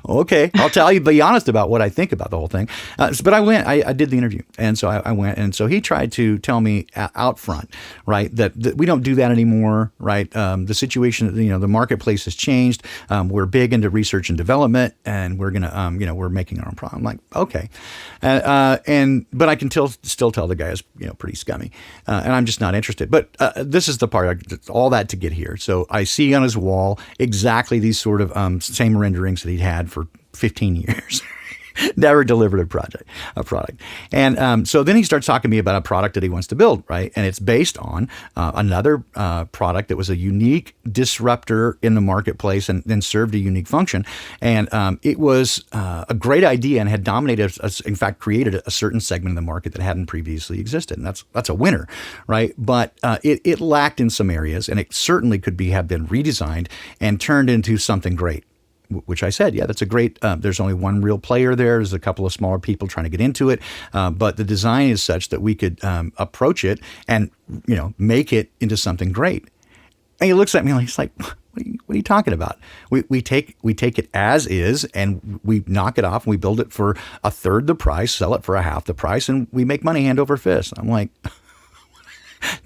okay, I'll tell you, be honest about what I think about the whole thing. But I went, I did the interview. And so I went. And so he tried to tell me out front, right, that we don't do that anymore, right? The situation, the marketplace has changed. We're big into research and development, and we're going to, we're making our own product. I'm like, okay. But I can still tell the guy is, pretty scummy. And I'm just not interested. But this is the part, all that to get here. So I see on his wall exactly these sort of same renderings that he'd had for 15 years. Never delivered a product. And so then he starts talking to me about a product that he wants to build, right? And it's based on another product that was a unique disruptor in the marketplace and served a unique function. And it was a great idea and had dominated, in fact, created a certain segment of the market that hadn't previously existed. And that's a winner, right? But it lacked in some areas, and it certainly have been redesigned and turned into something great. Which I said, yeah, that's a great, there's only one real player there. There's a couple of smaller people trying to get into it. But the design is such that we could approach it and, make it into something great. And he looks at me like, he's like, what are you talking about? We take it as is, and we knock it off, and we build it for a third the price, sell it for a half the price, and we make money hand over fist. I'm like,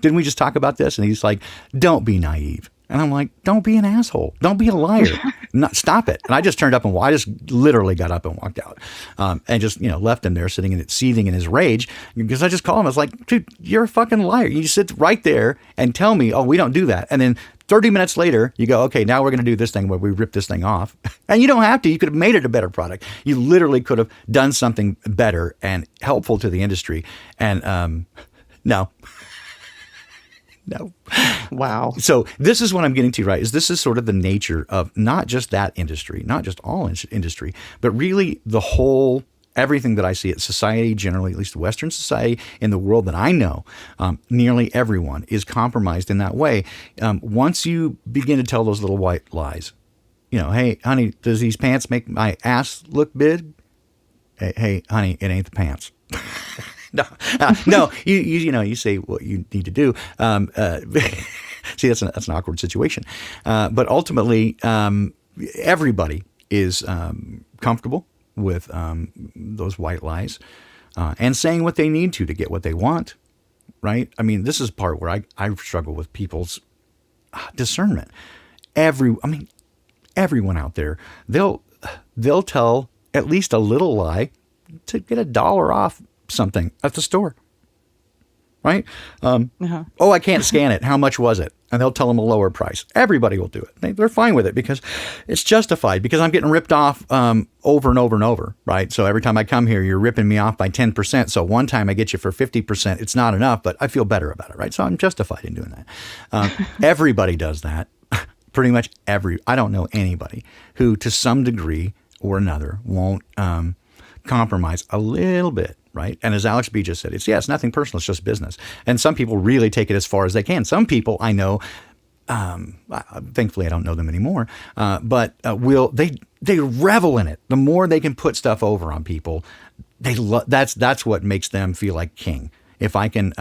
didn't we just talk about this? And he's like, don't be naive. And I'm like, don't be an asshole. Don't be a liar. Stop it. And I just turned up and I just literally got up and walked out, and just, left him there sitting and seething in his rage, because I just called him. I was like, dude, you're a fucking liar. You sit right there and tell me, oh, we don't do that. And then 30 minutes later, you go, okay, now we're going to do this thing where we rip this thing off. And you don't have to. You could have made it a better product. You literally could have done something better and helpful to the industry. And no. No. Wow. So this is what I'm getting to, right? This is sort of the nature of not just that industry, not just all industry, but really the whole, everything that I see at society generally, at least Western society in the world that I know, nearly everyone is compromised in that way. Once you begin to tell those little white lies, hey, honey, does these pants make my ass look big? Hey, honey, it ain't the pants. No, you say what you need to do. See, that's an awkward situation. But ultimately, everybody is comfortable with those white lies and saying what they need to get what they want, right? I mean, this is part where I struggle with people's discernment. Everyone out there, they'll tell at least a little lie to get $1 off something at the store, right? Oh, I can't scan it. How much was it? And they'll tell them a lower price. Everybody will do it. They're fine with it because it's justified, because I'm getting ripped off over and over and over, right? So every time I come here, you're ripping me off by 10%. So one time I get you for 50%. It's not enough, but I feel better about it, right? So I'm justified in doing that. Everybody does that. Pretty much I don't know anybody who to some degree or another won't compromise a little bit. Right. And as Alex B just said, it's nothing personal. It's just business. And some people really take it as far as they can. Some people I know, thankfully I don't know them anymore, but they revel in it. The more they can put stuff over on people, that's what makes them feel like king. If I can,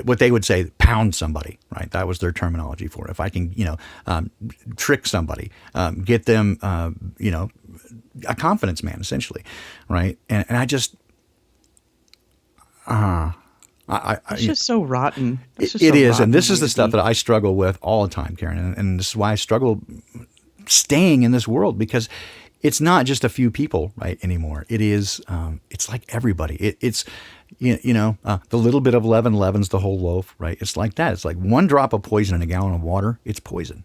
what they would say, pound somebody, right? That was their terminology for it. If I can, trick somebody, get them, a confidence man, essentially, right? And I just, it's just so rotten. It is, and this is the stuff that I struggle with all the time, Karen, and this is why I struggle staying in this world, because it's not just a few people, right, anymore. It is, it's like everybody. It's the little bit of leaven leavens the whole loaf, right? It's like that. It's like one drop of poison in a gallon of water. It's poison.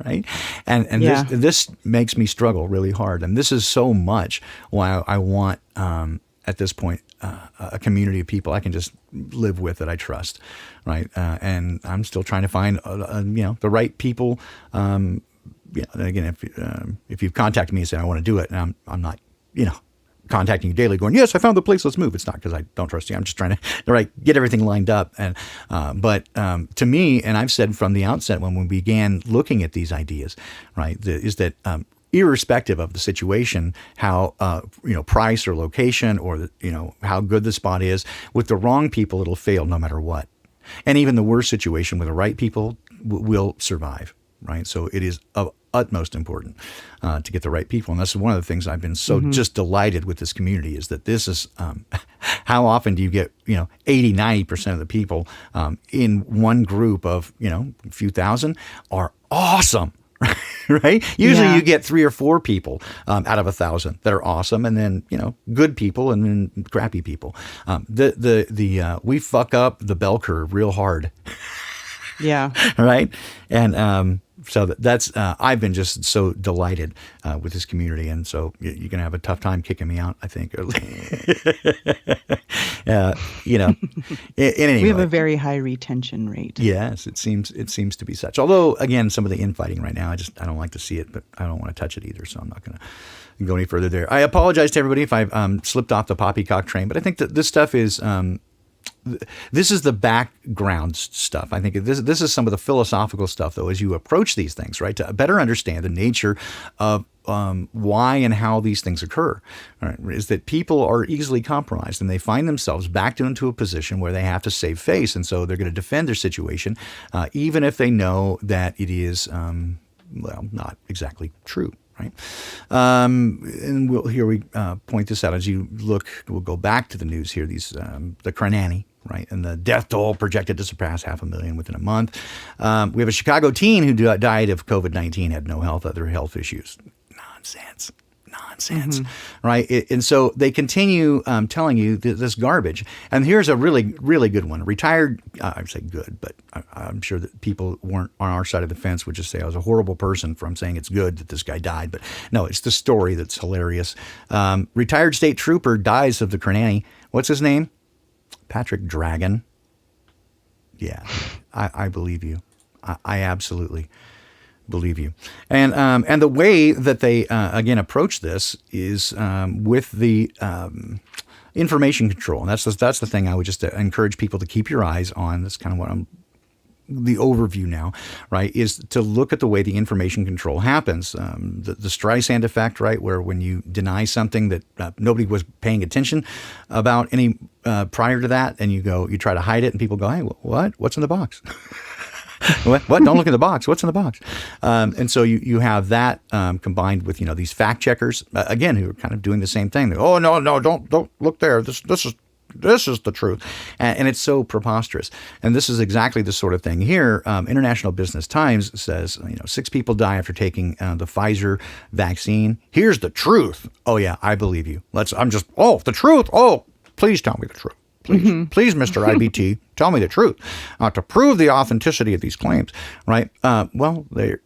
Right. And this makes me struggle really hard. And this is so much why I want, at this point, a community of people I can just live with that I trust. Right. And I'm still trying to find, the right people. And again, if you've contacted me and said, I want to do it, and I'm not, contacting you daily going, yes, I found the place, let's move. It's not because I don't trust you. I'm just trying to get everything lined up. And but to me, and I've said from the outset when we began looking at these ideas, right, is that irrespective of the situation, how price or location or how good the spot is, with the wrong people, it'll fail no matter what. And even the worst situation with the right people will survive. Right. So it is of utmost important to get the right people. And that's one of the things I've been so just delighted with this community, is that this is how often do you get, 80, 90% of the people in one group of, a few thousand are awesome. Right. Usually you get 3 or 4 people out of 1,000 that are awesome. And then, good people and then crappy people. We fuck up the bell curve real hard. Yeah. Right. And so that's I've been just so delighted with this community, and so you're going to have a tough time kicking me out, I think. In any we have way. a very high retention rate. Yes, it seems to be such. Although, again, some of the infighting right now, I don't like to see it, but I don't want to touch it either, so I'm not going to go any further there. I apologize to everybody if I've slipped off the poppycock train, but I think that this stuff is. This is the background stuff. I think this is some of the philosophical stuff, though, as you approach these things, right, to better understand the nature of why and how these things occur. Right, is that people are easily compromised and they find themselves backed into a position where they have to save face. And so they're going to defend their situation, even if they know that it is, not exactly true. Right. And here we point this out as you look, we'll go back to the news here, these, the Cranani, right? And the death toll projected to surpass 500,000 within a month. We have a Chicago teen who died of COVID-19, had no other health issues. Nonsense. Right? And so they continue telling you this garbage. And here's a really, really good one. Retired, I'd say good, but I'm sure that people weren't on our side of the fence would just say I was a horrible person from saying it's good that this guy died. But no, it's the story that's hilarious. Retired state trooper dies of the cranny. What's his name? Patrick Dragon. Yeah, I believe you. I absolutely believe you. And the way that they, again, approach this is with the information control. And that's the thing I would just encourage people to keep your eyes on. That's kind of what the overview now, right, is to look at the way the information control happens. The Streisand effect, right, where when you deny something that nobody was paying attention about any prior to that, and you try to hide it, and people go, hey, what? What's in the box? What? Don't look in the box. What's in the box? And so you have that combined with these fact checkers again who are kind of doing the same thing. Oh no, don't look there. This is the truth, and it's so preposterous. And this is exactly the sort of thing here. International Business Times says 6 people die after taking the Pfizer vaccine. Here's the truth. Oh yeah, I believe you. The truth. Oh, please tell me the truth. Please, Mr. IBT, tell me the truth to prove the authenticity of these claims, right? Well, they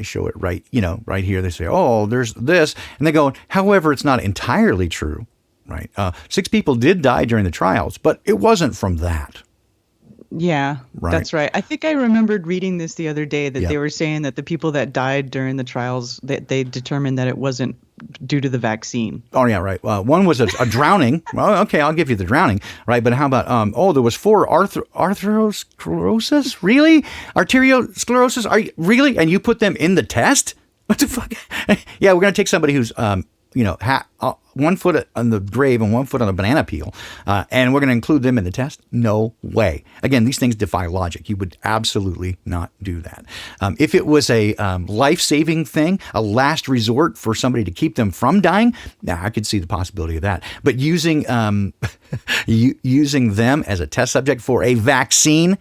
show it right, right here. They say, oh, there's this, and they go, however, it's not entirely true, right? 6 people did die during the trials, but it wasn't from that. Yeah, right. That's right. I think I remembered reading this the other day that Yep. they were saying that the people that died during the trials, they determined that it wasn't due to the vaccine. Oh, yeah, right. One was a drowning. Well, okay, I'll give you the drowning, right? But how about, there was 4 arteriosclerosis? Really? Arteriosclerosis? Are you, really? And you put them in the test? What the fuck? Yeah, we're going to take somebody who's, 1 foot on the grave and 1 foot on a banana peel, and we're going to include them in the test? No way. Again, these things defy logic. You would absolutely not do that. If it was a life-saving thing, a last resort for somebody to keep them from dying, I could see the possibility of that. But using using them as a test subject for a vaccine,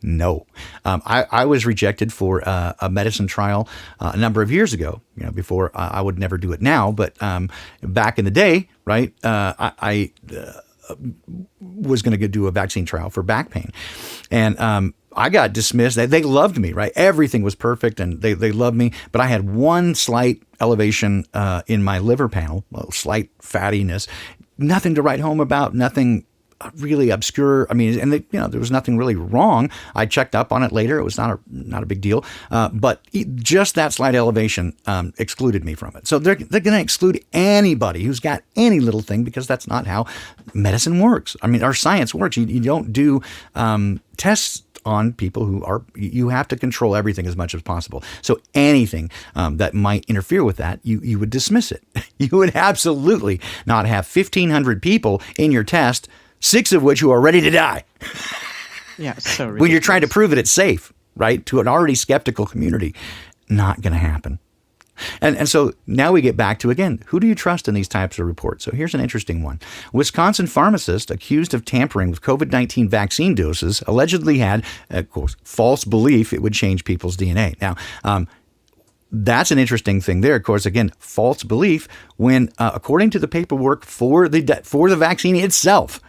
no. I was rejected for a medicine trial a number of years ago, before I would never do it now. But back in the day, right, I was going to do a vaccine trial for back pain. And I got dismissed. They loved me, right? Everything was perfect and they loved me. But I had one slight elevation in my liver panel, slight fattiness, nothing to write home about, nothing really obscure. I mean, and there was nothing really wrong. I checked up on it later. It was not a big deal. But just that slight elevation excluded me from it. So they're going to exclude anybody who's got any little thing because that's not how medicine works. I mean, our science works. You don't do tests on people who are, you have to control everything as much as possible. So anything that might interfere with that, you would dismiss it. You would absolutely not have 1,500 people in your test, 6 of which who are ready to die. Yeah, so ridiculous. When you're trying to prove that it's safe, right, to an already skeptical community. Not going to happen. And so now we get back to, again, who do you trust in these types of reports? So here's an interesting one. Wisconsin pharmacist accused of tampering with COVID-19 vaccine doses allegedly had, of course, false belief it would change people's DNA. Now, that's an interesting thing there. Of course, again, false belief when, according to the paperwork for the vaccine itself,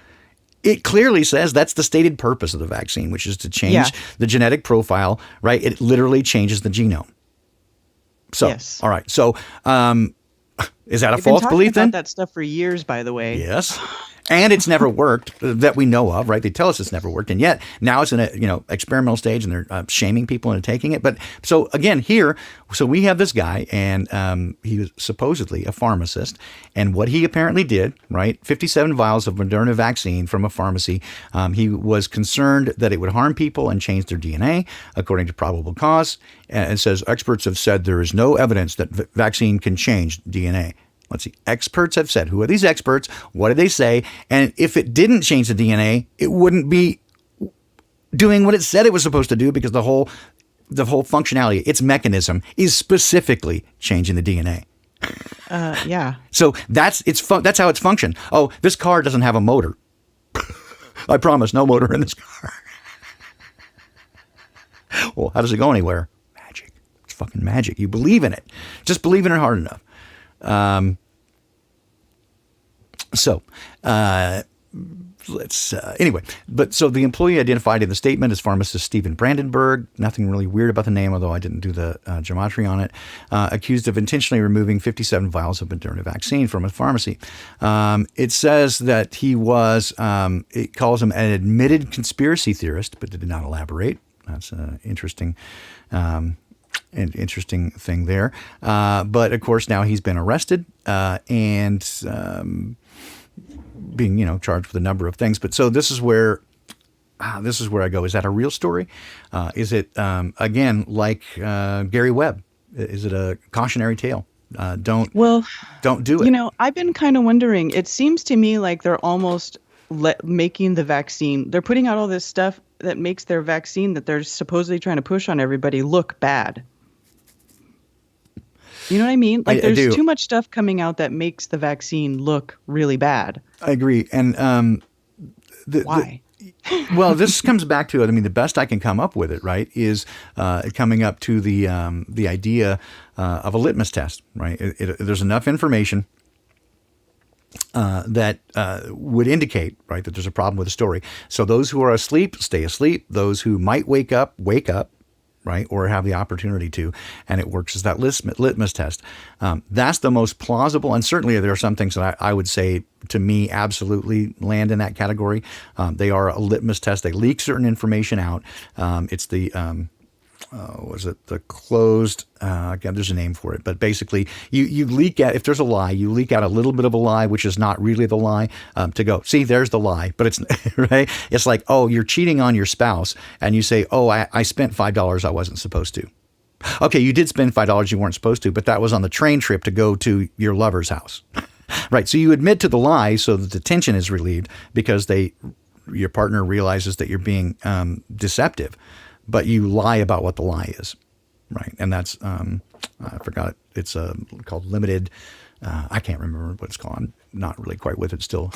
it clearly says that's the stated purpose of the vaccine, which is to change the genetic profile, right? It literally changes the genome. So, yes. All right. So, is that a They've false been belief then? about that stuff for years, by the way. Yes. And it's never worked that we know of, right? They tell us it's never worked. And yet now it's in a, experimental stage and they're shaming people into taking it. But so again, here, so we have this guy and he was supposedly a pharmacist. And what he apparently did, right? 57 vials of Moderna vaccine from a pharmacy. He was concerned that it would harm people and change their DNA, according to probable cause. And it says experts have said there is no evidence that vaccine can change DNA. Let's see. Experts have said. Who are these experts? What did they say? And if it didn't change the DNA, it wouldn't be doing what it said it was supposed to do because the whole functionality, its mechanism, is specifically changing the DNA. Yeah. So that's how it's functioned. Oh, this car doesn't have a motor. I promise, no motor in this car. Well, how does it go anywhere? Magic. It's fucking magic. You believe in it. Just believe in it hard enough. Anyway, but so the employee identified in the statement as pharmacist Stephen Brandenburg, nothing really weird about the name, although I didn't do the gematria on it, accused of intentionally removing 57 vials of Moderna vaccine from a pharmacy. It says that he was, it calls him an admitted conspiracy theorist, but did not elaborate. That's an interesting thing there. But of course, now he's been arrested and being, charged with a number of things. But so this is where I go. Is that a real story? Is it again like Gary Webb? Is it a cautionary tale? Don't do it. I've been kind of wondering. It seems to me like they're almost making the vaccine. They're putting out all this stuff that makes their vaccine that they're supposedly trying to push on everybody look bad. You know what I mean? Like there's too much stuff coming out that makes the vaccine look really bad. I agree. And why? Well, this comes back to it. I mean, the best I can come up with it, right, is coming up to the idea of a litmus test, right? There's enough information that would indicate, right, that there's a problem with the story. So those who are asleep, stay asleep. Those who might wake up, right, or have the opportunity to, and it works as that litmus test. That's the most plausible, and certainly there are some things that I would say, to me, absolutely land in that category. They are a litmus test. They leak certain information out. It's the the closed, again, there's a name for it, but basically you leak out, if there's a lie, you leak out a little bit of a lie, which is not really the lie, to go, see, there's the lie, but it's, right? It's like, oh, you're cheating on your spouse, and you say, oh, I spent $5 I wasn't supposed to. Okay, you did spend $5 you weren't supposed to, but that was on the train trip to go to your lover's house. Right, so you admit to the lie so that the tension is relieved because your partner realizes that you're being deceptive. But you lie about what the lie is, right? And that's, I forgot it. It's called limited. I can't remember what it's called. I'm not really quite with it still.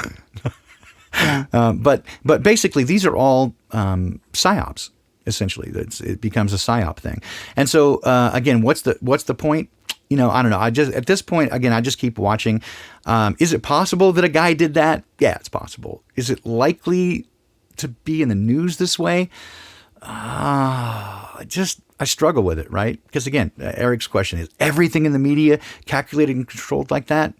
Yeah. But basically, these are all psyops. Essentially, it becomes a psyop thing. And so again, what's the point? I don't know. At this point, again, I just keep watching. Is it possible that a guy did that? Yeah, it's possible. Is it likely to be in the news this way? I struggle with it, right? Because again, Eric's question is everything in the media calculated and controlled like that.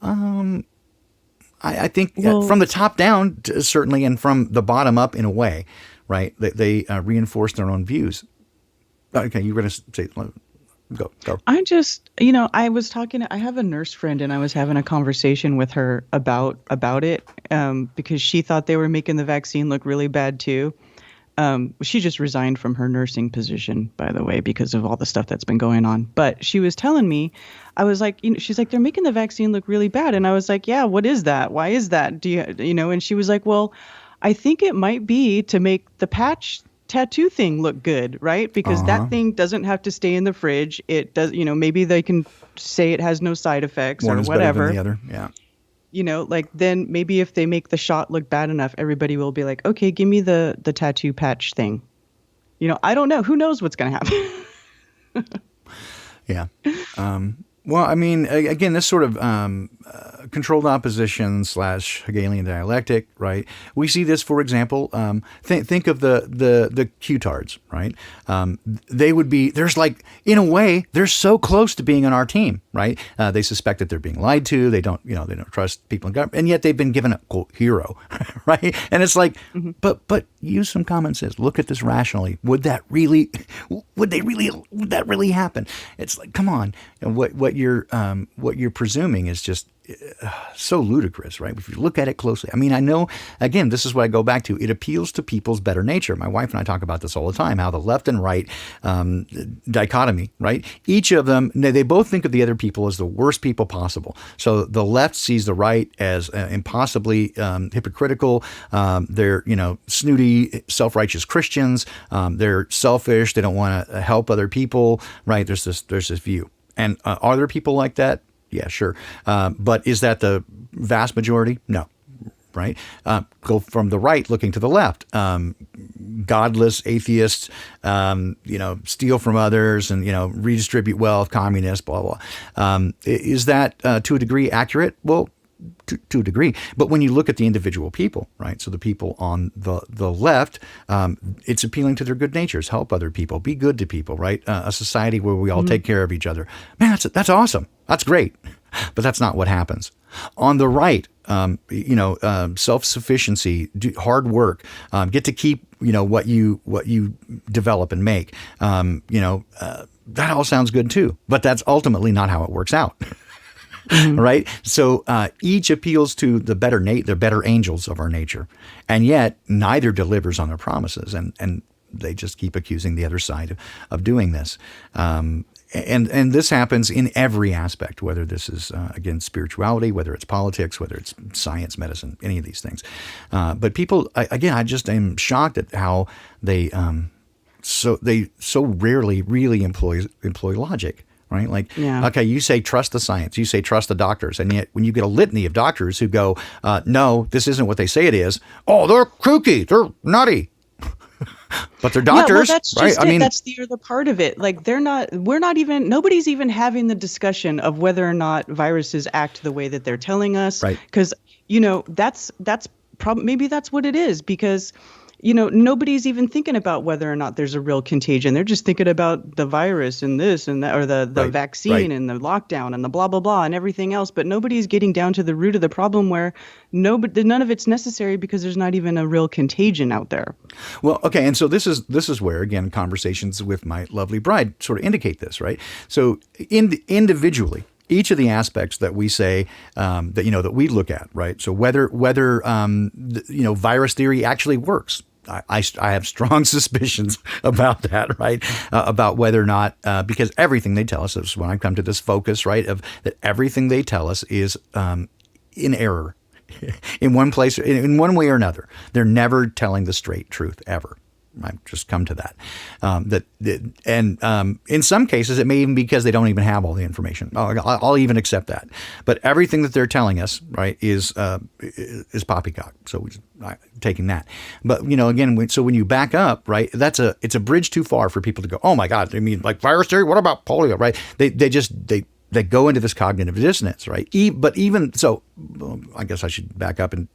I think from the top down, certainly, and from the bottom up in a way, right? They reinforce their own views. Okay, you were going to say, go. I just, I was talking, I have a nurse friend and I was having a conversation with her about it because she thought they were making the vaccine look really bad too. She just resigned from her nursing position, by the way, because of all the stuff that's been going on. But she was telling me, I was like, she's like, they're making the vaccine look really bad. And I was like, yeah, what is that? Why is that? Do you, and she was like, well, I think it might be to make the patch tattoo thing look good, right? Because that thing doesn't have to stay in the fridge. It does, maybe they can say it has no side effects One or is whatever. Better than the other. Yeah. Then maybe if they make the shot look bad enough, everybody will be like, okay, give me the tattoo patch thing. I don't know. Who knows what's going to happen? Yeah. Well, I mean, again, this sort of controlled opposition / Hegelian dialectic, right? We see this, for example, think of the Q-tards, right? They would be, there's like, in a way, they're so close to being on our team, right? They suspect that they're being lied to. They don't trust people in government, and yet they've been given a quote hero, right? And it's like, but use some common sense. Look at this rationally. Would that really happen? It's like, come on. And what you're presuming is just so ludicrous, right? If you look at it closely. I mean, I know, again, this is what I go back to. It appeals to people's better nature. My wife and I talk about this all the time, how the left and right dichotomy, right? Each of them, they both think of the other people as the worst people possible. So the left sees the right as impossibly hypocritical. They're, snooty, self-righteous Christians. They're selfish. They don't want to help other people, right? There's this view. And are there people like that? Yeah, sure. But is that the vast majority? No. right? Go from the right looking to the left. Godless, atheists, steal from others and, redistribute wealth, communists, blah, blah. Is that to a degree accurate? Well, to a degree. But when you look at the individual people, right? So the people on the left, it's appealing to their good natures, help other people, be good to people, right? A society where we all take care of each other. Man, that's awesome. That's great. But that's not what happens. On the right, self-sufficiency, hard work, get to keep, what you develop and make. That all sounds good too. But that's ultimately not how it works out. Right? So each appeals to the better angels of our nature. And yet neither delivers on their promises. And they just keep accusing the other side of doing this. And this happens in every aspect, whether this is, again, spirituality, whether it's politics, whether it's science, medicine, any of these things. But people, I just am shocked at how they so rarely really employ logic. Right? Like, okay, you say trust the science, you say trust the doctors. And yet when you get a litany of doctors who go, no, this isn't what they say it is. Oh, they're kooky, they're nutty. But they're doctors, that's just right? it. I mean, that's the other part of it. Like nobody's even having the discussion of whether or not viruses act the way that they're telling us. Right. Because, maybe that's what it is, because nobody's even thinking about whether or not there's a real contagion. They're just thinking about the virus and this and that, or the vaccine and the lockdown and the blah, blah, blah and everything else. But nobody's getting down to the root of the problem where none of it's necessary because there's not even a real contagion out there. Well, okay. And so this is where, again, conversations with my lovely bride sort of indicate this, right? So individually, each of the aspects that we say that we look at, right? So whether virus theory actually works. I have strong suspicions about that, right? About whether or not, because everything they tell us is when I come to this focus, right, of that everything they tell us is in error, in one place, in one way or another. They're never telling the straight truth ever. I've just come to that. In some cases, it may even be because they don't even have all the information. I'll even accept that. But everything that they're telling us, right, is poppycock. So we're taking that. But again, so when you back up, right, it's a bridge too far for people to go, oh my God, I mean, like virus theory. What about polio? Right? They go into this cognitive dissonance, right? But even so, I guess I should back up and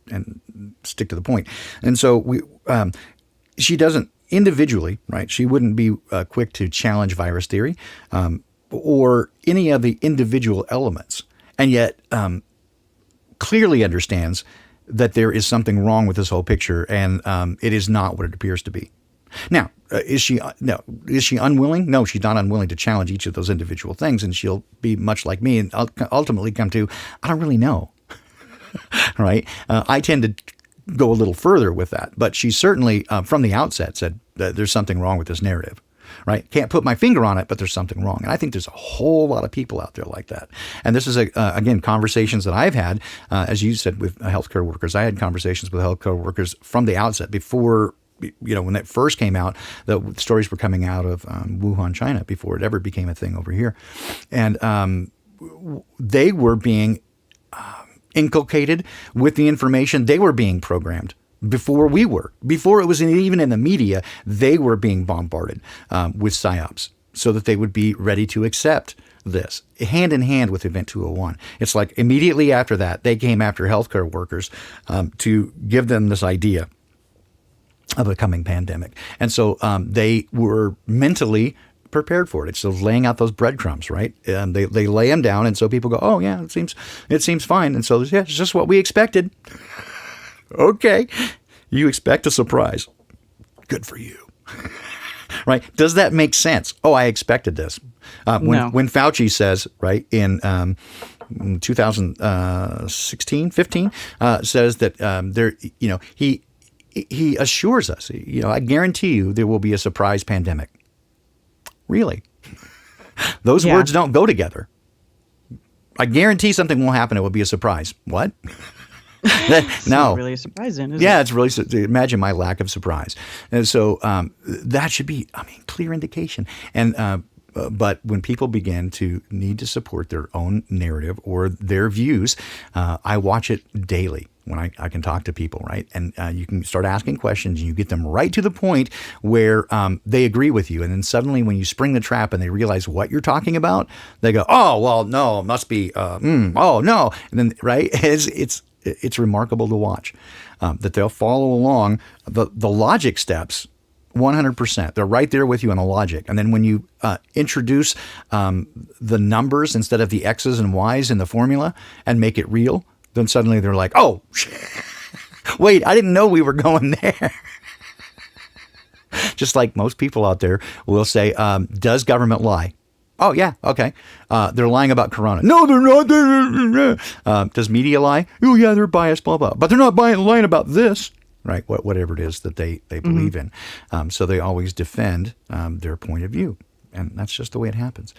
stick to the point. And so she doesn't individually, right? She wouldn't be quick to challenge virus theory or any of the individual elements, and yet clearly understands that there is something wrong with this whole picture, and it is not what it appears to be. Now, is she unwilling? No, she's not unwilling to challenge each of those individual things, and she'll be much like me and ultimately come to, I don't really know, right? I tend to go a little further with that. But she certainly, from the outset, said that there's something wrong with this narrative, right? Can't put my finger on it, but there's something wrong. And I think there's a whole lot of people out there like that. And this is, again, conversations that I've had, as you said, with healthcare workers. I had conversations with healthcare workers from the outset before, when that first came out, the stories were coming out of Wuhan, China, before it ever became a thing over here. And they were being inculcated with the information. They were being programmed before we were. Before it was even in the media, they were being bombarded with psyops so that they would be ready to accept this, hand in hand with Event 201. It's like immediately after that, they came after healthcare workers to give them this idea of a coming pandemic. And so they were mentally prepared for it. It's just laying out those breadcrumbs, right? And they lay them down, and so people go, "Oh yeah, it seems fine." And so yeah, it's just what we expected. Okay, you expect a surprise. Good for you, right? Does that make sense? Oh, I expected this. When Fauci says, right, in 2016, 15, says that he assures us, I guarantee you there will be a surprise pandemic. Really? Those words don't go together. I guarantee something will happen. It will be a surprise. What? It's not really a surprise then, is it? Yeah, it's really, imagine my lack of surprise. And so that should be, clear indication. And But when people begin to need to support their own narrative or their views, I watch it daily when I can talk to people, right? And you can start asking questions and you get them right to the point where they agree with you. And then suddenly when you spring the trap and they realize what you're talking about, they go, oh, well, no, it must be, oh, no. And then, right, it's remarkable to watch that they'll follow along the logic steps 100%. They're right there with you on the logic. And then when you introduce the numbers instead of the X's and Y's in the formula and make it real, then suddenly they're like, oh, wait, I didn't know we were going there. Just like most people out there will say, does government lie? Oh, yeah. Okay. They're lying about Corona. No, they're not. Does media lie? Oh, yeah, they're biased, blah, blah. But they're not lying about this. Right, whatever it is that they believe in. So they always defend their point of view. And that's just the way it happens.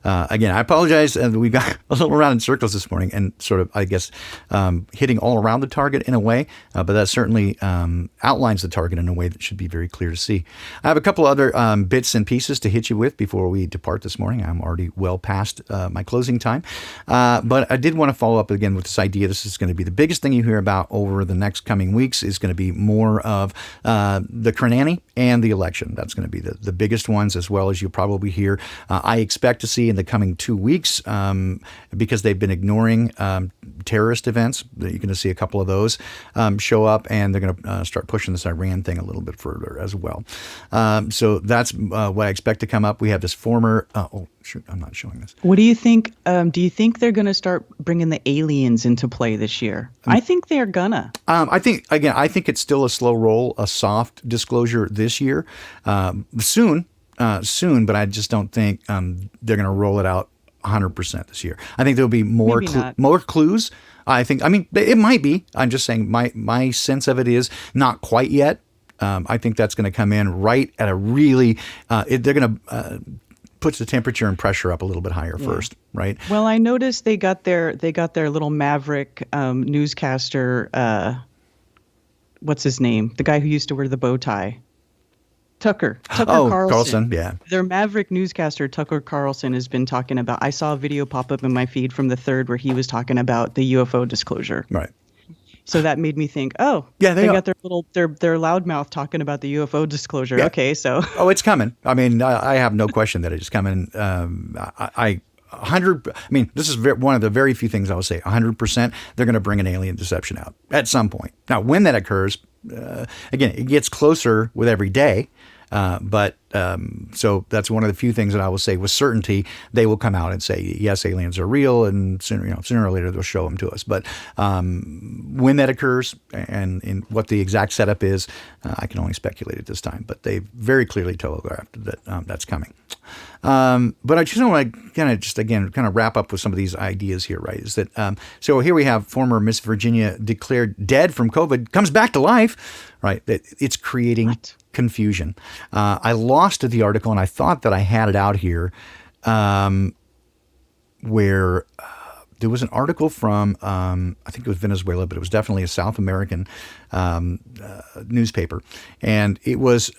Again, I apologize. We got a little around in circles this morning and sort of, I guess, hitting all around the target in a way. But that certainly outlines the target in a way that should be very clear to see. I have a couple other bits and pieces to hit you with before we depart this morning. I'm already well past my closing time. But I did want to follow up again with this idea. This is going to be the biggest thing you hear about over the next coming weeks is going to be more of the Crenani and the election. That's going to be the biggest ones, as well as you probably hear. I expect to see in the coming 2 weeks, because they've been ignoring terrorist events, you're going to see a couple of those show up, and they're going to start pushing this Iran thing a little bit further as well. So that's what I expect to come up. We have this former, shoot, I'm not showing this. What do you think? Do you think they're going to start bringing the aliens into play this year? I think they're gonna. I think it's still a slow roll, a soft disclosure this year. Soon, but I just don't think they're going to roll it out 100% this year. I think there'll be more clues. I mean, it might be. I'm just saying my sense of it is not quite yet. I think that's going to come in right at a really, they're going to puts the temperature and pressure up a little bit higher first, right? Well, I noticed they got their little maverick newscaster. What's his name? The guy who used to wear the bow tie. Tucker Carlson. Yeah. Their maverick newscaster, Tucker Carlson, has been talking about. I saw a video pop up in my feed from the 3rd where he was talking about the UFO disclosure. Right. So that made me think, oh, yeah, they got their loudmouth talking about the UFO disclosure. Yeah. Okay, so it's coming. I mean, I have no question that it's coming. This is one of the very few things I will say. 100%, they're going to bring an alien deception out at some point. Now, when that occurs, again, it gets closer with every day. So that's one of the few things that I will say with certainty. They will come out and say, yes, aliens are real, and sooner or later they'll show them to us. But when that occurs and in what the exact setup is, I can only speculate at this time. But they very clearly telegraphed that that's coming. But I just want to kind of wrap up with some of these ideas here, right? Is that so here we have former Miss Virginia declared dead from COVID, comes back to life, right? That it's creating confusion. I lost the article and I thought that I had it out here where there was an article from, I think it was Venezuela, but it was definitely a South American newspaper. And it was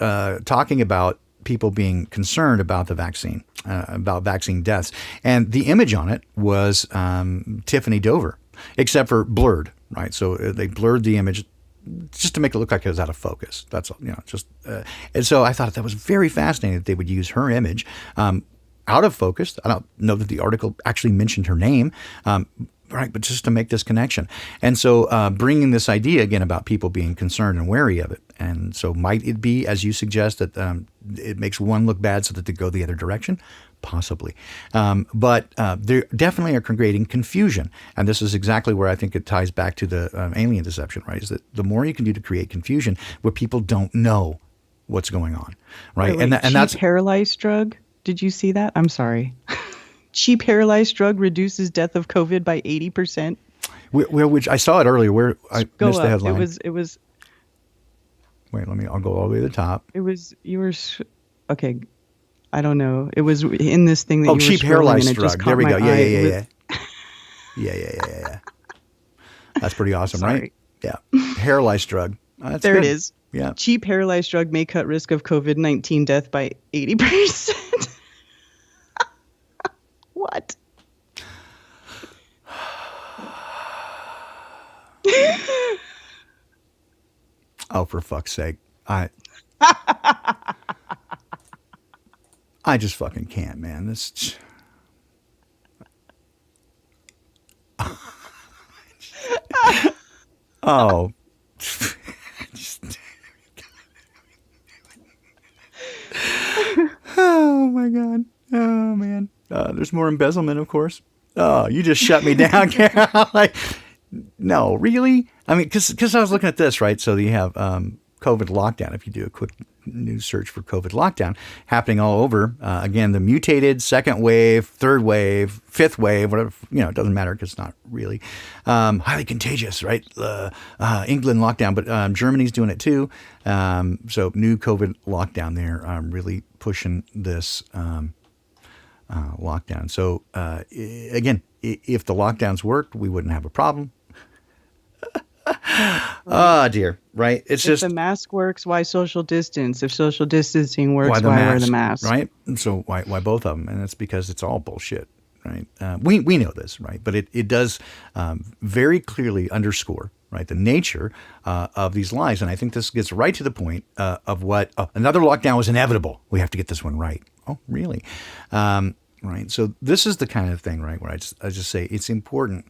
talking about people being concerned about the vaccine, about vaccine deaths. And the image on it was Tiffany Dover, except for blurred, right? So they blurred the image just to make it look like it was out of focus. That's all, and so I thought that was very fascinating that they would use her image out of focus. I don't know that the article actually mentioned her name, right, but just to make this connection. And so bringing this idea again about people being concerned and wary of it. And so might it be, as you suggest, that it makes one look bad so that they go the other direction? Possibly. But they definitely are creating confusion. And this is exactly where I think it ties back to the alien deception, right? Is that the more you can do to create confusion where people don't know what's going on, right? And that's paralyzed drug. Did you see that? I'm sorry. Cheap paralyzed drug reduces death of COVID by 80%. Which I saw it earlier. Where I missed the headline. It was. Wait, I'll go all the way to the top. Okay. I don't know. It was in this thing that you were cheap paralyzed drug. There we go. Yeah. That's pretty awesome, right? Yeah. Paralyzed drug. There it is. Yeah. Cheap paralyzed drug may cut risk of COVID-19 death by 80%. What? Oh, for fuck's sake. I just fucking can't, man. This. Oh. Just- oh my God. Oh man. There's more embezzlement, of course. Oh, you just shut me down, Karen. Like, no, really? I mean, because I was looking at this, right? So you have COVID lockdown. If you do a quick news search for COVID lockdown happening all over, again, the mutated second wave, third wave, fifth wave, whatever, it doesn't matter because it's not really highly contagious, right? England lockdown, but Germany's doing it too. So new COVID lockdown there, really pushing this lockdown. So again, if the lockdowns worked, we wouldn't have a problem. Oh dear, right? It's If just the mask works, why social distance? If social distancing works, why wear the mask? Right? And so why both of them? And it's because it's all bullshit, right? We know this, right? But it does very clearly underscore, right, the nature of these lies. And I think this gets right to the point of what another lockdown was inevitable. We have to get this one right. Oh, really? Right. So this is the kind of thing, right, where I just say it's important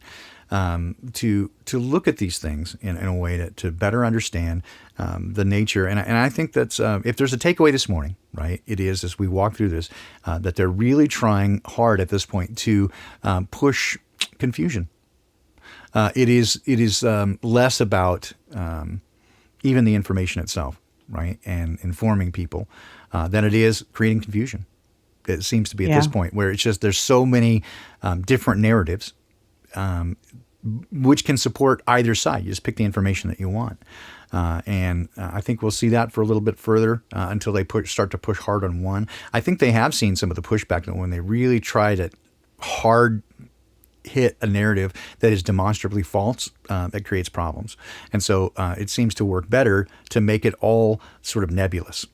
to look at these things in a way to better understand the nature. And I think that's if there's a takeaway this morning, right, it is as we walk through this, that they're really trying hard at this point to push confusion. It is less about even the information itself, right, and informing people than it is creating confusion. It seems to be at this point where it's just there's so many different narratives which can support either side. You just pick the information that you want. And I think we'll see that for a little bit further until they start to push hard on one. I think they have seen some of the pushback when they really try to hard hit a narrative that is demonstrably false, that creates problems. And so it seems to work better to make it all sort of nebulous.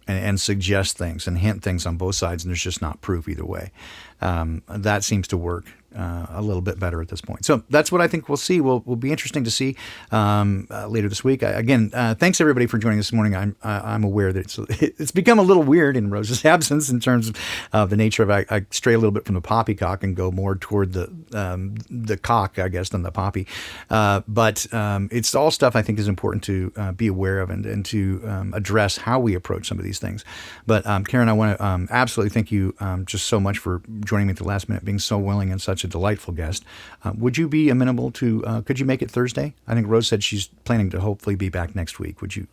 And suggest things and hint things on both sides, and there's just not proof either way. That seems to work a little bit better at this point. So that's what I think we'll see. Will be interesting to see later this week. Again, thanks everybody for joining this morning. I'm aware that it's become a little weird in Rose's absence in terms of the nature of I stray a little bit from the poppycock and go more toward the cock, I guess, than the poppy. But it's all stuff I think is important to be aware of and to address how we approach some of these things. But Karen, I want to absolutely thank you just so much for joining me at the last minute, being so willing and such a delightful guest. Would you be amenable to? Could you make it Thursday? I think Rose said she's planning to hopefully be back next week. Would you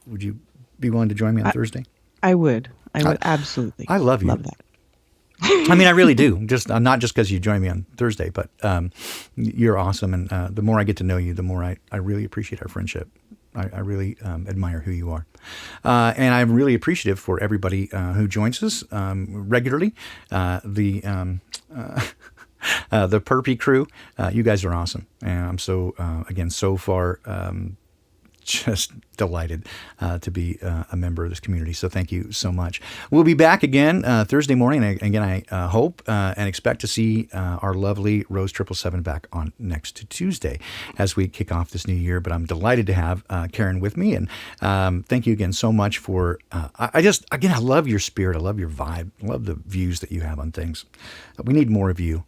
be willing to join me on Thursday? I would absolutely. I love you. Love that. I mean, I really do. Just not just because you joined me on Thursday, but you're awesome, and the more I get to know you, the more I really appreciate our friendship. I really admire who you are. And I'm really appreciative for everybody who joins us regularly. The Perpy crew, you guys are awesome. And I'm so, again, so far just delighted to be a member of this community. So thank you so much. We'll be back again Thursday morning. And again, I hope and expect to see our lovely Rose 777 back on next Tuesday as we kick off this new year. But I'm delighted to have Karen with me. And thank you again so much for, I love your spirit. I love your vibe. I love the views that you have on things. We need more of you.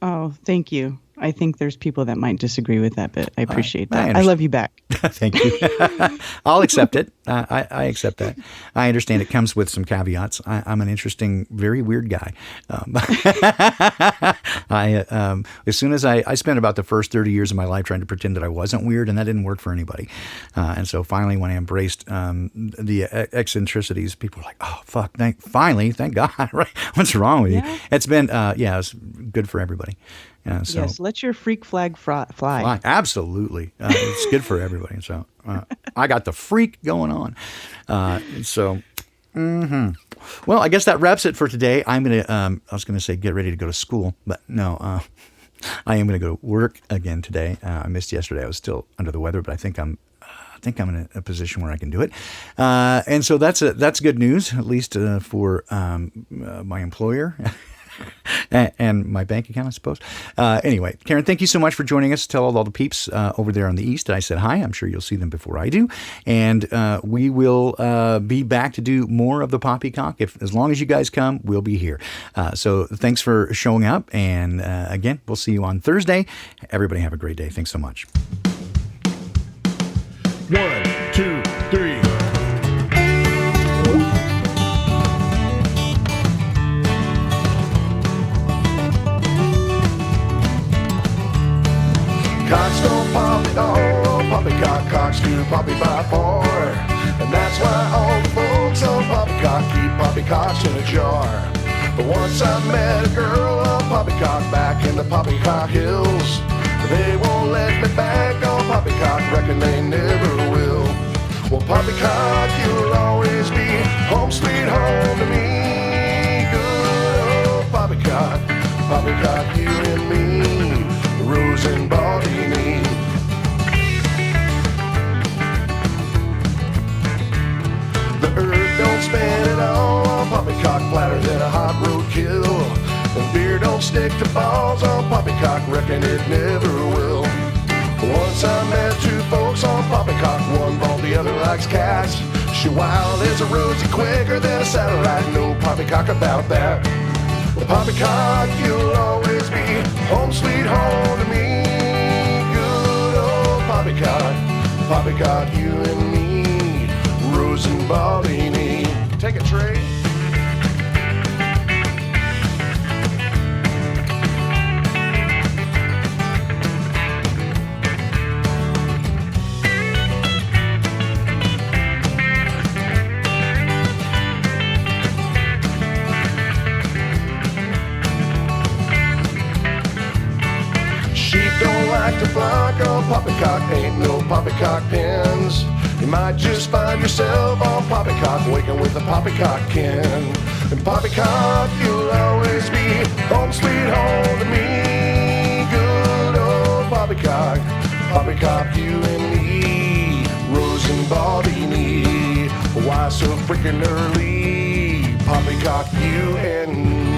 Oh, thank you. I think there's people that might disagree with that, but I appreciate that. I love you back. Thank you. I'll accept it. I accept that. I understand it comes with some caveats. I'm an interesting, very weird guy. As soon as I spent about the first 30 years of my life trying to pretend that I wasn't weird, and that didn't work for anybody. And so finally, when I embraced the eccentricities, people were like, "Oh, fuck! Thank God! Right? What's wrong with you?" It's been, it's good for everybody. So, yes, let your freak flag fly. Absolutely. It's good for everybody. So I got the freak going on. Well, I guess that wraps it for today. I'm going to, I was going to say get ready to go to school, but no, I am going to go to work again today. I missed yesterday. I was still under the weather, but I think I'm in a position where I can do it. And so that's good news, at least for my employer. and my bank account, I suppose. Anyway, Karen, thank you so much for joining us. Tell all the peeps over there on the East that I said hi. I'm sure you'll see them before I do. And we will be back to do more of the Poppycock. As long as you guys come, we'll be here. So thanks for showing up. And again, we'll see you on Thursday. Everybody have a great day. Thanks so much. 1, 2, 3. Cocks don't pop at all, poppycock cocks do poppy by 4. And that's why all the folks on poppycock keep poppycocks in a jar. But once I met a girl on poppycock back in the poppycock hills, they won't let me back on poppycock, reckon they never will. Well, poppycock, you'll always be home sweet home to me. Good old poppycock, poppycock, you and me, Rose and Baldini. The earth don't spin at all on poppycock platters in a hot roadkill. And beer don't stick to balls on poppycock, reckon it never will. Once I met two folks on poppycock, one bald, the other likes cats. She wild as a rosy, quicker than a satellite, no poppycock about that. Well, poppycock, you'll always be home sweet home to me. Good old poppycock, poppycock, you and me, Rose and Baldini. Take a trade. To flock on poppycock, ain't no poppycock pins. You might just find yourself on poppycock, waking with a poppycock kin. And poppycock, you'll always be home sweet home to me. Good old poppycock, poppycock, you and me, Rose and Baldini. Why so freaking early? Poppycock, you and me.